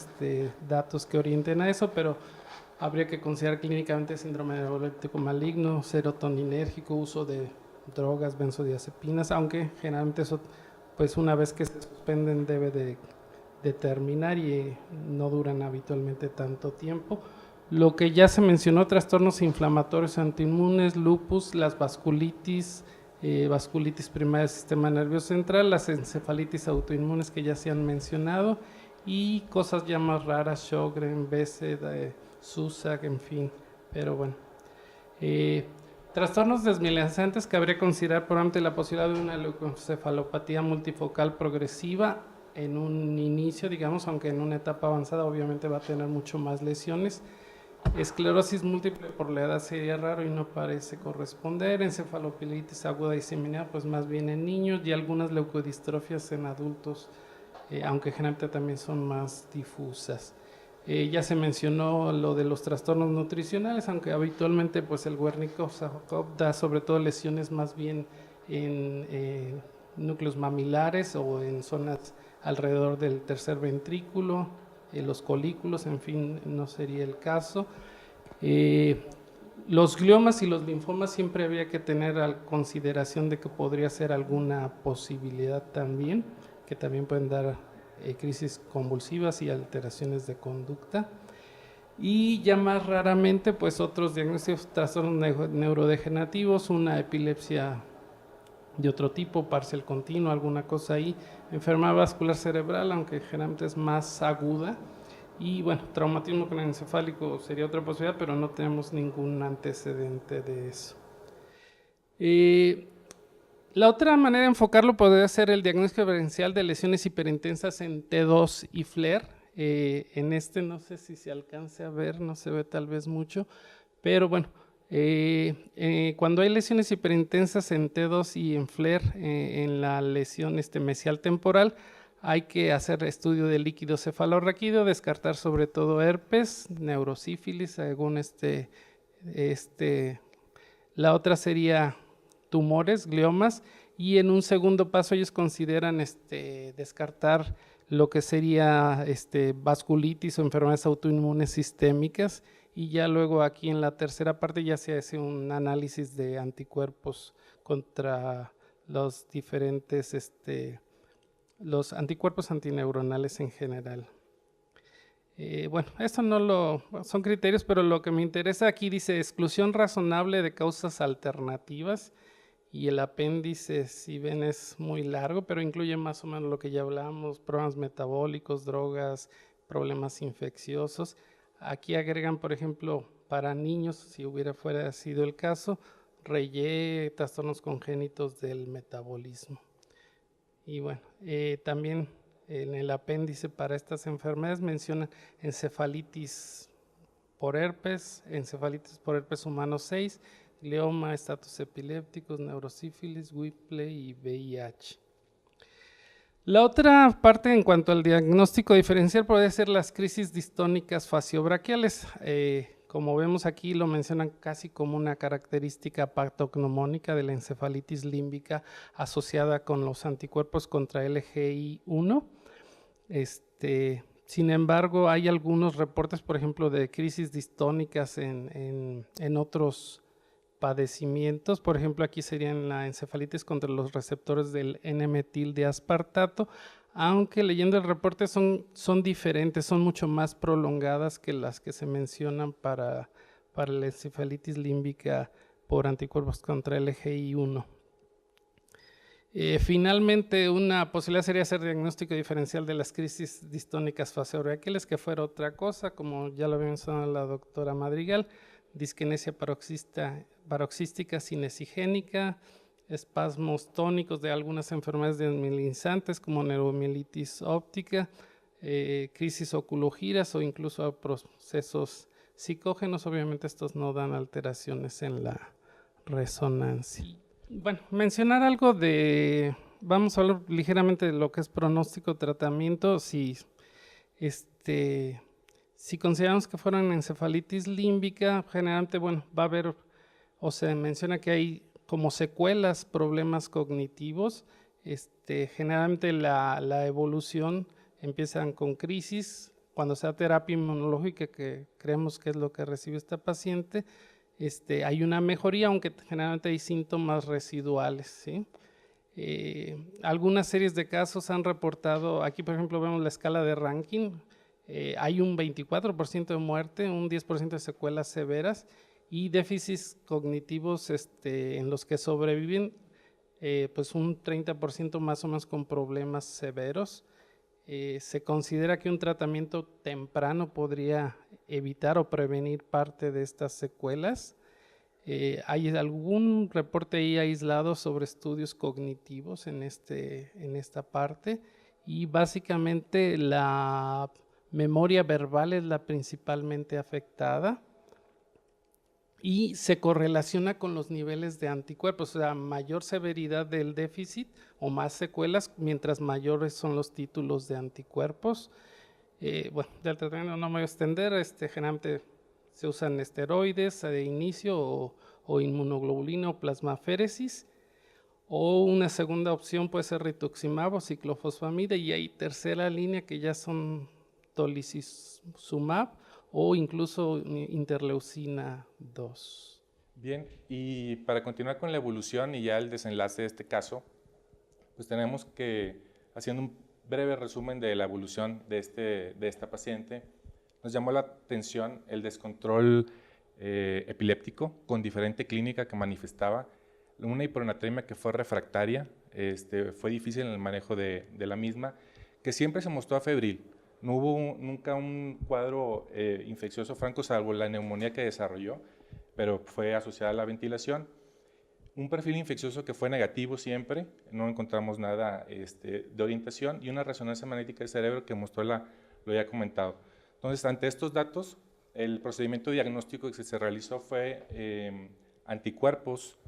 datos que orienten a eso, pero habría que considerar clínicamente síndrome neuroléptico maligno, serotoninérgico, uso de drogas, benzodiazepinas, aunque generalmente eso, pues una vez que se suspenden, debe de terminar y no duran habitualmente tanto tiempo. Lo que ya se mencionó, trastornos inflamatorios autoinmunes, lupus, las vasculitis, vasculitis primaria del sistema nervioso central, las encefalitis autoinmunes que ya se han mencionado, y cosas ya más raras, Sjögren, Behçet, Susak, en fin, pero bueno. Trastornos desmielinizantes que habría que considerar probablemente la posibilidad de una leucoencefalopatía multifocal progresiva en un inicio, digamos, aunque en una etapa avanzada obviamente va a tener mucho más lesiones. Esclerosis múltiple por la edad sería raro y no parece corresponder. Encefalopelitis aguda diseminada, pues más bien en niños, y algunas leucodistrofias en adultos, aunque generalmente también son más difusas. Ya se mencionó lo de los trastornos nutricionales, aunque habitualmente pues el Wernicke-Korsakoff da sobre todo lesiones más bien en núcleos mamilares o en zonas alrededor del tercer ventrículo, los colículos, en fin, no sería el caso. Los gliomas y los linfomas siempre había que tener a consideración de que podría ser alguna posibilidad también, que también pueden dar crisis convulsivas y alteraciones de conducta. Y ya más raramente, pues otros diagnósticos, trastornos neurodegenerativos, una epilepsia de otro tipo, parcial continuo, alguna cosa ahí, enfermedad vascular cerebral, aunque generalmente es más aguda, y bueno, traumatismo craneoencefálico sería otra posibilidad, pero no tenemos ningún antecedente de eso. La otra manera de enfocarlo podría ser el diagnóstico diferencial de lesiones hiperintensas en T2 y FLAIR. En no sé si se alcance a ver, no se ve tal vez mucho, pero bueno, cuando hay lesiones hiperintensas en T2 y en FLAIR, en la lesión mesial temporal, hay que hacer estudio de líquido cefalorraquídeo, descartar sobre todo herpes, neurosífilis, según la otra sería tumores, gliomas, y en un segundo paso ellos consideran descartar lo que sería vasculitis o enfermedades autoinmunes sistémicas, y ya luego aquí en la tercera parte ya se hace un análisis de anticuerpos contra los diferentes, los anticuerpos antineuronales en general. Bueno, esto no son criterios, pero lo que me interesa aquí dice exclusión razonable de causas alternativas, y el apéndice, si ven, es muy largo, pero incluye más o menos lo que ya hablamos, problemas metabólicos, drogas, problemas infecciosos. Aquí agregan, por ejemplo, para niños, si fuera sido el caso, Reye, trastornos congénitos del metabolismo. Y bueno, también en el apéndice para estas enfermedades mencionan encefalitis por herpes humano 6, glioma, estatus epilépticos, neurosífilis, Whipple y VIH. La otra parte en cuanto al diagnóstico diferencial puede ser las crisis distónicas faciobraquiales. Como vemos aquí, lo mencionan casi como una característica patognomónica de la encefalitis límbica asociada con los anticuerpos contra LGI1. Sin embargo, hay algunos reportes, por ejemplo, de crisis distónicas en otros padecimientos. Por ejemplo, aquí serían la encefalitis contra los receptores del N-metil de aspartato. aunque leyendo el reporte son diferentes, son mucho más prolongadas que las que se mencionan para la encefalitis límbica por anticuerpos contra el LGI1. Finalmente, una posibilidad sería hacer diagnóstico diferencial de las crisis distónicas faseorraquiales, que fuera otra cosa, como ya lo había mencionado la doctora Madrigal, disquinesia paroxística cinesigénica, espasmos tónicos de algunas enfermedades desmielinizantes como neuromielitis óptica, crisis oculogiras o incluso procesos psicógenos. Obviamente estos no dan alteraciones en la resonancia. Bueno, mencionar algo vamos a hablar ligeramente de lo que es pronóstico, tratamiento. Si consideramos que fueran encefalitis límbica, generalmente, bueno, va a haber, o se menciona que hay como secuelas, problemas cognitivos. Generalmente la evolución empiezan con crisis. Cuando sea terapia inmunológica, que creemos que es lo que recibe esta paciente, hay una mejoría, aunque generalmente hay síntomas residuales, ¿sí? Algunas series de casos han reportado, aquí por ejemplo vemos la escala de Rankin, hay un 24% de muerte, un 10% de secuelas severas y déficits cognitivos en los que sobreviven, pues un 30% más o menos con problemas severos. Se considera que un tratamiento temprano podría evitar o prevenir parte de estas secuelas. Hay algún reporte ahí aislado sobre estudios cognitivos en esta parte, y básicamente la memoria verbal es la principalmente afectada y se correlaciona con los niveles de anticuerpos, o sea, mayor severidad del déficit o más secuelas, mientras mayores son los títulos de anticuerpos. Bueno, del tratamiento no me voy a extender, generalmente se usan esteroides de inicio o inmunoglobulina o plasmaféresis, o una segunda opción puede ser rituximab o ciclofosfamida, y hay tercera línea que ya son tolicizumab o incluso interleucina 2. Bien, y para continuar con la evolución y ya el desenlace de este caso, pues tenemos que, haciendo un breve resumen de la evolución de esta paciente, nos llamó la atención el descontrol epiléptico con diferente clínica que manifestaba, una hiponatremia que fue refractaria, fue difícil en el manejo de la misma, que siempre se mostró febril. No hubo nunca un cuadro infeccioso franco, salvo la neumonía que desarrolló, pero fue asociada a la ventilación. Un perfil infeccioso que fue negativo siempre, no encontramos nada de orientación, y una resonancia magnética del cerebro que mostró lo ya comentado. Entonces, ante estos datos, el procedimiento diagnóstico que se realizó fue anticuerpos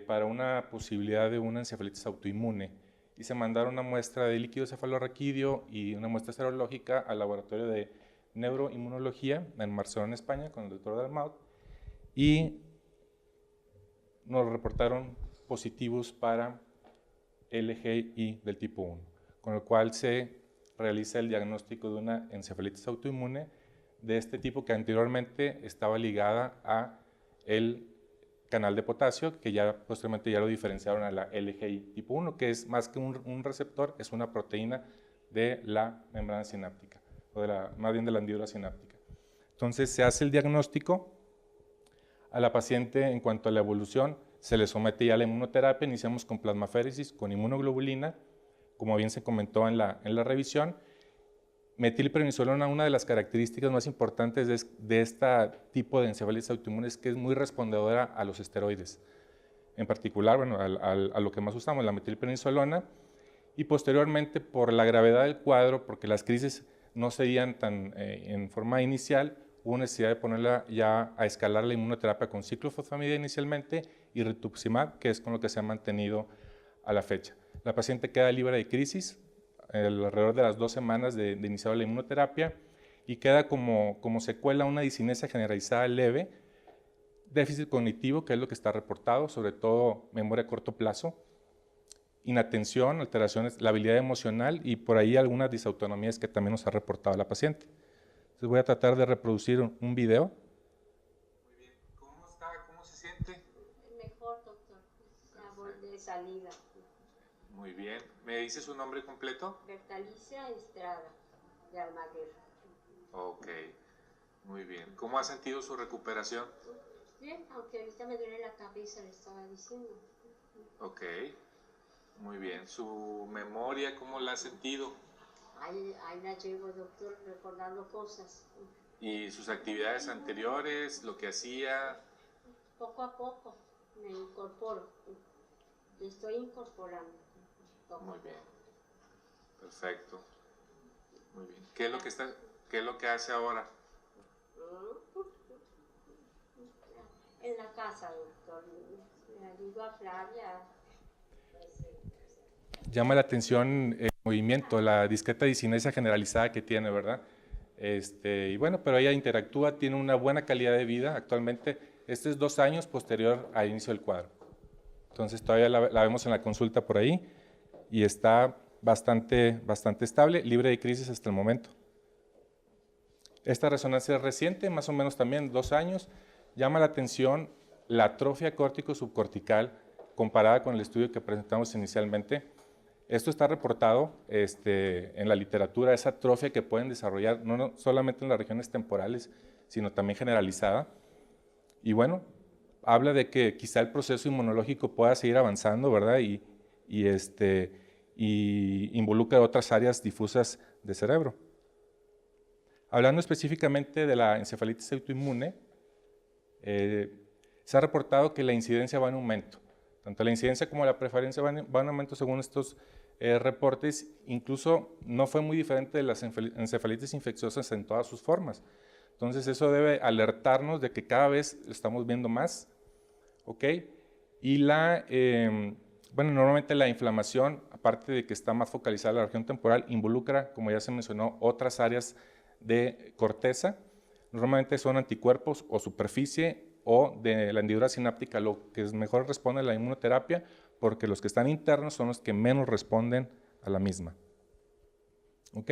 para una posibilidad de una encefalitis autoinmune, y se mandaron una muestra de líquido cefalorraquídeo y una muestra serológica al laboratorio de neuroinmunología en Barcelona, España, con el doctor Dalmaut, y nos reportaron positivos para LGI del tipo 1, con lo cual se realiza el diagnóstico de una encefalitis autoinmune de este tipo, que anteriormente estaba ligada a el canal de potasio, que ya posteriormente ya lo diferenciaron a la LGI tipo 1, que es más que un receptor, es una proteína de la membrana sináptica, o más bien de la hendidura sináptica. Entonces se hace el diagnóstico a la paciente. En cuanto a la evolución, se le somete ya a la inmunoterapia. Iniciamos con plasmaféresis, con inmunoglobulina, como bien se comentó en la revisión. Metilprednisolona, una de las características más importantes de este tipo de encefalitis autoinmune es que es muy respondedora a los esteroides. En particular, bueno, a lo que más usamos, la metilprednisolona, y posteriormente, por la gravedad del cuadro, porque las crisis no se dieron en forma inicial, hubo necesidad de ponerla ya a escalar la inmunoterapia con ciclofosfamida inicialmente y rituximab, que es con lo que se ha mantenido a la fecha. La paciente queda libre de crisis alrededor de las 2 semanas de iniciar la inmunoterapia, y queda como secuela una discinesia generalizada leve, déficit cognitivo, que es lo que está reportado, sobre todo memoria a corto plazo, inatención, alteraciones, la habilidad emocional, y por ahí algunas disautonomías que también nos ha reportado la paciente. Entonces voy a tratar de reproducir un video. Muy bien. ¿Cómo está? ¿Cómo se siente? Mejor, doctor. Sabor de salida. Muy bien. ¿Me dice su nombre completo? Bertalicia Estrada, de Almaguer. Ok, muy bien. ¿Cómo ha sentido su recuperación? Bien, aunque ahorita me duele la cabeza, le estaba diciendo. Ok, muy bien. ¿Su memoria cómo la ha sentido? Ahí la llevo, doctor, recordando cosas. ¿Y sus actividades anteriores, lo que hacía? Poco a poco me incorporo. Me estoy incorporando. Muy bien. Perfecto. Muy bien. ¿Qué es lo que hace ahora? En la casa, doctor. Le ayudo a Flavia. Llama la atención el movimiento, la discreta disinesia generalizada que tiene, ¿verdad? Y bueno, pero ella interactúa, tiene una buena calidad de vida actualmente. Este es 2 años posterior al inicio del cuadro. Entonces todavía la vemos en la consulta por ahí y está bastante estable, libre de crisis hasta el momento. Esta resonancia es reciente, más o menos también 2 años. Llama la atención la atrofia córtico-subcortical comparada con el estudio que presentamos inicialmente. Esto está reportado en la literatura, esa atrofia que pueden desarrollar no solamente en las regiones temporales, sino también generalizada. Y bueno, habla de que quizá el proceso inmunológico pueda seguir avanzando, ¿verdad? Y involucra otras áreas difusas de cerebro. Hablando específicamente de la encefalitis autoinmune, se ha reportado que la incidencia va en aumento. Tanto la incidencia como la prevalencia van en aumento según estos reportes. Incluso no fue muy diferente de las encefalitis infecciosas en todas sus formas. Entonces eso debe alertarnos de que cada vez estamos viendo más. ¿Ok? Y bueno, normalmente la inflamación, aparte de que está más focalizada en la región temporal, involucra, como ya se mencionó, otras áreas de corteza. Normalmente son anticuerpos o superficie o de la hendidura sináptica, lo que mejor responde a la inmunoterapia, porque los que están internos son los que menos responden a la misma. ¿Ok?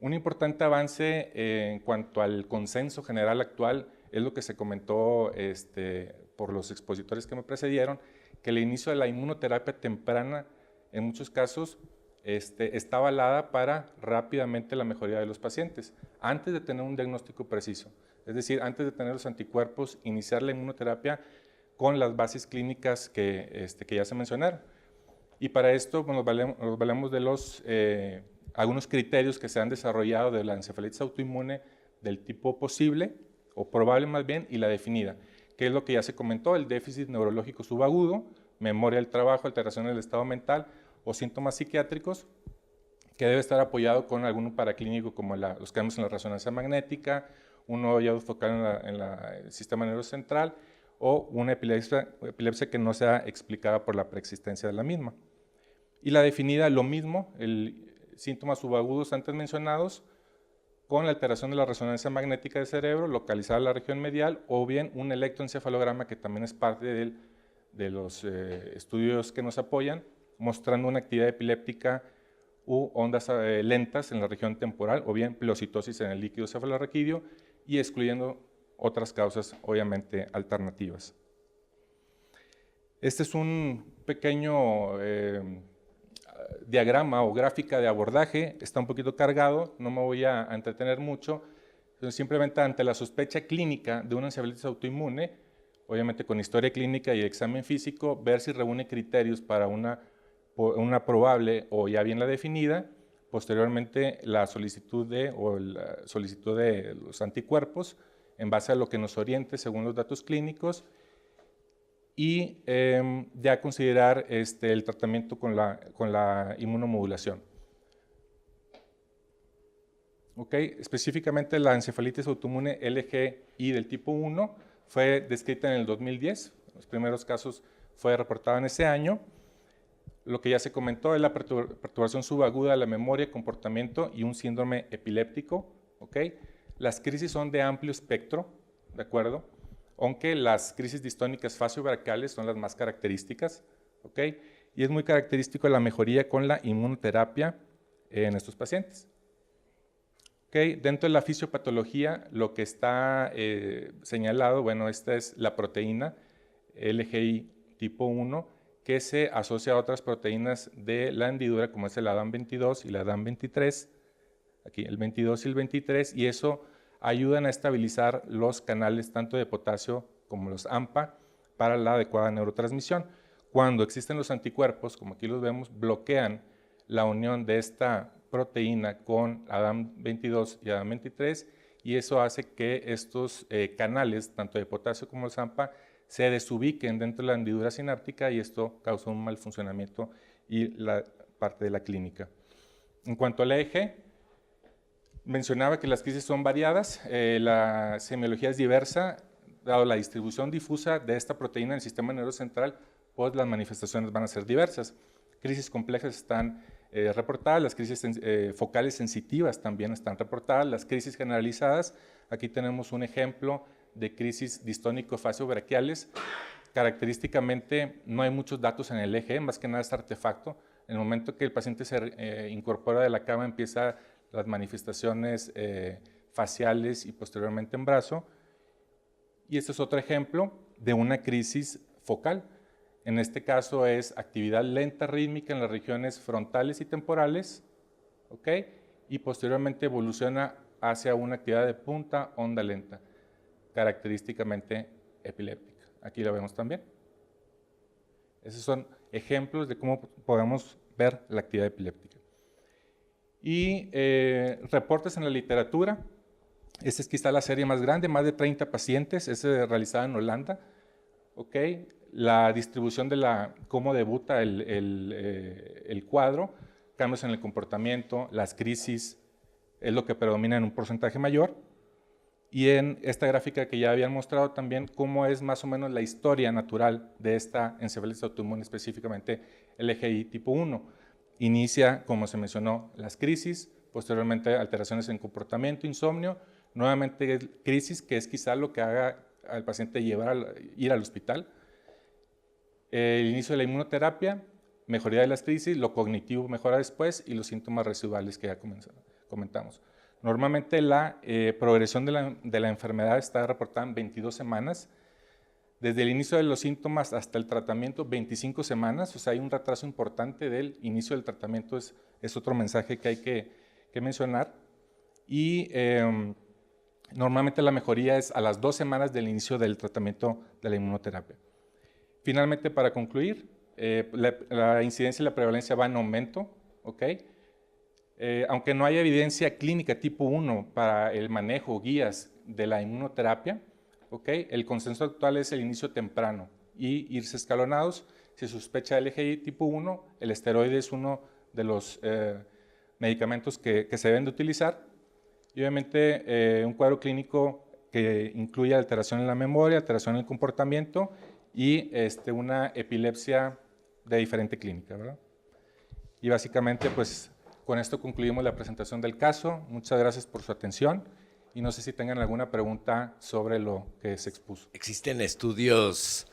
Un importante avance en cuanto al consenso general actual es lo que se comentó por los expositores que me precedieron, que el inicio de la inmunoterapia temprana en muchos casos está avalada para rápidamente la mejoría de los pacientes, antes de tener un diagnóstico preciso. Es decir, antes de tener los anticuerpos, iniciar la inmunoterapia con las bases clínicas que ya se mencionaron. Y para esto nos valemos de algunos criterios que se han desarrollado de la encefalitis autoinmune del tipo posible, o probable más bien, y la definida, que es lo que ya se comentó, el déficit neurológico subagudo, memoria del trabajo, alteración del estado mental o síntomas psiquiátricos, que debe estar apoyado con algún paraclínico como los que vemos en la resonancia magnética, un nuevo hallazgo focal en el sistema neurocentral o una epilepsia que no sea explicada por la preexistencia de la misma. Y la definida, lo mismo, síntomas subagudos antes mencionados, con la alteración de la resonancia magnética del cerebro, localizada en la región medial, o bien un electroencefalograma que también es parte de los estudios que nos apoyan, mostrando una actividad epiléptica u ondas lentas en la región temporal, o bien pilocitosis en el líquido cefalorraquídeo, y excluyendo otras causas, obviamente, alternativas. Este es un pequeño diagrama o gráfica de abordaje, está un poquito cargado, no me voy a entretener mucho, simplemente ante la sospecha clínica de una encefalitis autoinmune, obviamente con historia clínica y examen físico, ver si reúne criterios para una probable o ya bien la definida, posteriormente la solicitud de los anticuerpos en base a lo que nos oriente según los datos clínicos y ya considerar el tratamiento con la inmunomodulación. Okay. Específicamente la encefalitis autoinmune LGI del tipo 1 fue descrita en el 2010, los primeros casos fue reportado en ese año. Lo que ya se comentó es la perturbación subaguda de la memoria, comportamiento y un síndrome epiléptico. ¿Okay? Las crisis son de amplio espectro, ¿de acuerdo? Aunque las crisis distónicas facio-bracales son las más características. ¿Okay? Y es muy característico la mejoría con la inmunoterapia en estos pacientes. ¿Okay? Dentro de la fisiopatología, lo que está señalado, bueno, esta es la proteína LGI tipo 1, que se asocia a otras proteínas de la hendidura, como es el ADAM22 y la ADAM23, aquí el 22 y el 23, y eso ayudan a estabilizar los canales tanto de potasio como los AMPA para la adecuada neurotransmisión. Cuando existen los anticuerpos, como aquí los vemos, bloquean la unión de esta proteína con ADAM22 y ADAM23, y eso hace que estos canales, tanto de potasio como los AMPA, se desubiquen dentro de la hendidura sináptica, y esto causa un mal funcionamiento y la parte de la clínica. En cuanto al EEG, mencionaba que las crisis son variadas, la semiología es diversa, dado la distribución difusa de esta proteína en el sistema nervioso central, pues las manifestaciones van a ser diversas. Crisis complejas están reportadas, las crisis focales sensitivas también están reportadas, las crisis generalizadas, aquí tenemos un ejemplo de crisis distónico-facio-braquiales. Característicamente no hay muchos datos en el EEG, más que nada es artefacto. En el momento que el paciente se incorpora de la cama, empieza las manifestaciones faciales y posteriormente en brazo. Y este es otro ejemplo de una crisis focal. En este caso es actividad lenta rítmica en las regiones frontales y temporales, ¿ok? Y posteriormente evoluciona hacia una actividad de punta onda lenta, característicamente epiléptica. Aquí lo vemos también. Esos son ejemplos de cómo podemos ver la actividad epiléptica. Y reportes en la literatura. Esta es quizá la serie más grande, más de 30 pacientes, es realizada en Holanda. ¿Okay? La distribución de cómo debuta el cuadro, cambios en el comportamiento, las crisis, es lo que predomina en un porcentaje mayor. Y en esta gráfica que ya habían mostrado también cómo es más o menos la historia natural de esta encefalitis autoinmune, específicamente el EGI tipo 1. Inicia, como se mencionó, las crisis, posteriormente alteraciones en comportamiento, insomnio, nuevamente crisis, que es quizá lo que haga al paciente ir al hospital. El inicio de la inmunoterapia, mejoría de las crisis, lo cognitivo mejora después y los síntomas residuales que ya comentamos. Normalmente la progresión de la enfermedad está reportada en 22 semanas. Desde el inicio de los síntomas hasta el tratamiento, 25 semanas, o sea, hay un retraso importante del inicio del tratamiento, es otro mensaje que hay que mencionar. Y normalmente la mejoría es a las 2 semanas del inicio del tratamiento de la inmunoterapia. Finalmente, para concluir, la incidencia y la prevalencia va en aumento, ¿ok? Aunque no haya evidencia clínica tipo 1 para el manejo o guías de la inmunoterapia, ¿okay? El consenso actual es el inicio temprano y irse escalonados. Si se sospecha del EGI tipo 1, el esteroide es uno de los medicamentos que se deben de utilizar. Y obviamente un cuadro clínico que incluye alteración en la memoria, alteración en el comportamiento y una epilepsia de diferente clínica, ¿verdad? Y básicamente, pues, con esto concluimos la presentación del caso. Muchas gracias por su atención y no sé si tengan alguna pregunta sobre lo que se expuso. ¿Existen estudios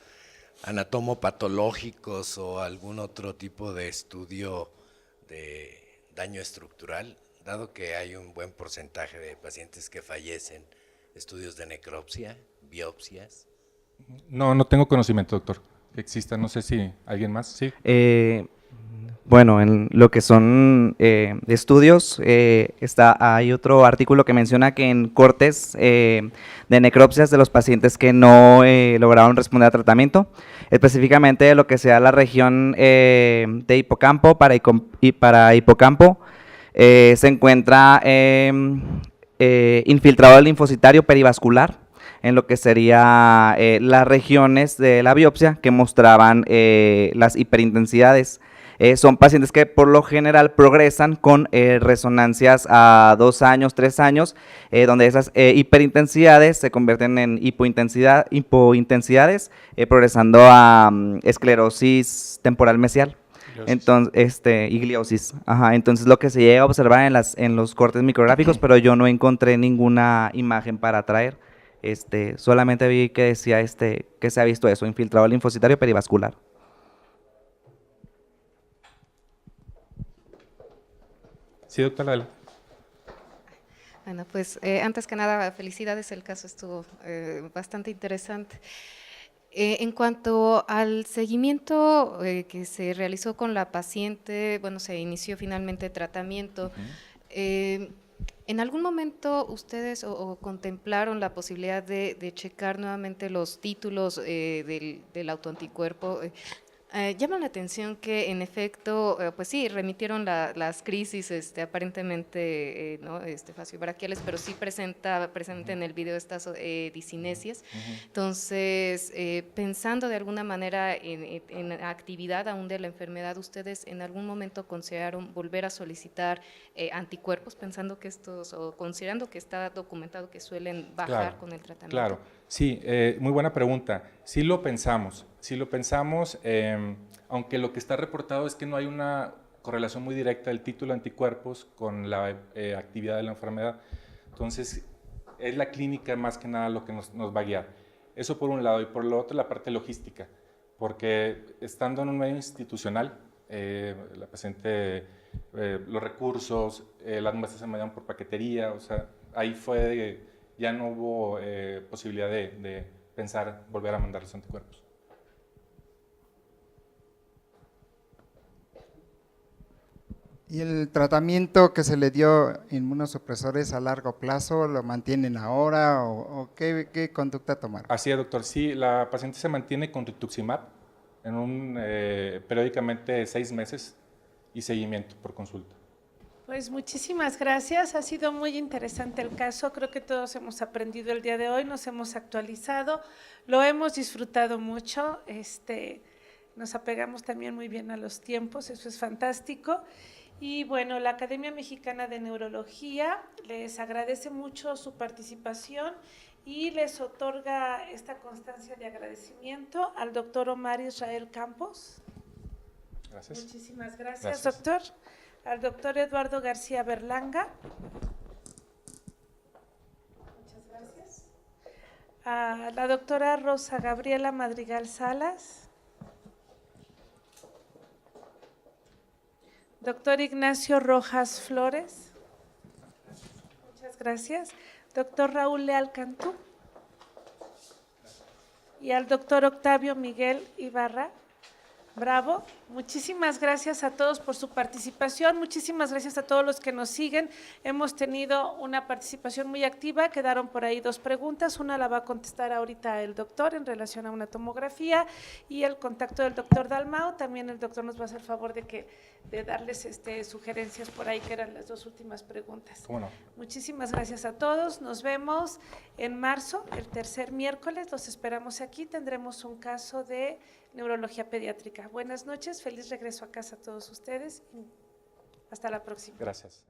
anatomopatológicos o algún otro tipo de estudio de daño estructural? Dado que hay un buen porcentaje de pacientes que fallecen, estudios de necropsia, biopsias. No tengo conocimiento, doctor, que exista. No sé si alguien más, ¿sí? Bueno, en lo que son estudios, hay otro artículo que menciona que en cortes de necropsias de los pacientes que no lograron responder al tratamiento, específicamente lo que sea la región de hipocampo para hipocampo, se encuentra infiltrado el linfocitario perivascular en lo que sería las regiones de la biopsia que mostraban las hiperintensidades. Son pacientes que por lo general progresan con resonancias a 2 años, 3 años, donde esas hiperintensidades se convierten en hipointensidades, progresando a esclerosis temporal mesial. Entonces, y gliosis. Ajá, entonces lo que se llega a observar en los cortes micrográficos, pero yo no encontré ninguna imagen para traer. Solamente vi que decía que se ha visto eso, infiltrado linfocitario perivascular. Sí, doctora Adela. Bueno, pues antes que nada, felicidades, el caso estuvo bastante interesante. En cuanto al seguimiento que se realizó con la paciente, bueno, se inició finalmente tratamiento. ¿En algún momento ustedes o contemplaron la posibilidad de checar nuevamente los títulos del autoanticuerpo? Llama la atención que en efecto, pues sí, remitieron las crisis aparentemente ¿no? Facio-braquiales, pero sí presente en el video estas discinesias. Entonces, pensando de alguna manera en actividad aún de la enfermedad, ¿ustedes en algún momento consideraron volver a solicitar anticuerpos, pensando que estos, o considerando que está documentado que suelen bajar con el tratamiento? Claro, sí, muy buena pregunta. Sí lo pensamos, aunque lo que está reportado es que no hay una correlación muy directa del título de anticuerpos con la actividad de la enfermedad. Entonces, es la clínica más que nada lo que nos va a guiar. Eso por un lado, y por lo otro la parte logística, porque estando en un medio institucional, la paciente, los recursos, las muestras se mandan por paquetería, o sea, ahí ya no hubo posibilidad de pensar volver a mandar los anticuerpos. ¿Y el tratamiento que se le dio inmunosupresores a largo plazo lo mantienen ahora o qué conducta tomaron? Así es, doctor. Sí, la paciente se mantiene con rituximab periódicamente 6 meses y seguimiento por consulta. Pues muchísimas gracias, ha sido muy interesante el caso, creo que todos hemos aprendido el día de hoy, nos hemos actualizado, lo hemos disfrutado mucho, nos apegamos también muy bien a los tiempos, eso es fantástico. Y bueno, la Academia Mexicana de Neurología les agradece mucho su participación y les otorga esta constancia de agradecimiento al doctor Omar Israel Campos. Gracias. Muchísimas gracias, doctor. Al doctor Eduardo García Berlanga. Muchas gracias. A la doctora Rosa Gabriela Madrigal Salas. Doctor Ignacio Rojas Flores. Muchas gracias. Doctor Raúl Leal Cantú. Y al doctor Octavio Miguel Ibarra Bravo. Muchísimas gracias a todos por su participación, muchísimas gracias a todos los que nos siguen. Hemos tenido una participación muy activa, quedaron por ahí 2 preguntas, una la va a contestar ahorita el doctor en relación a una tomografía y el contacto del doctor Dalmau, también el doctor nos va a hacer favor de darles sugerencias por ahí que eran las 2 últimas preguntas. ¿Cómo no? Muchísimas gracias a todos, nos vemos en marzo, el tercer miércoles, los esperamos aquí, tendremos un caso de neurología pediátrica. Buenas noches, feliz regreso a casa a todos ustedes y hasta la próxima. Gracias.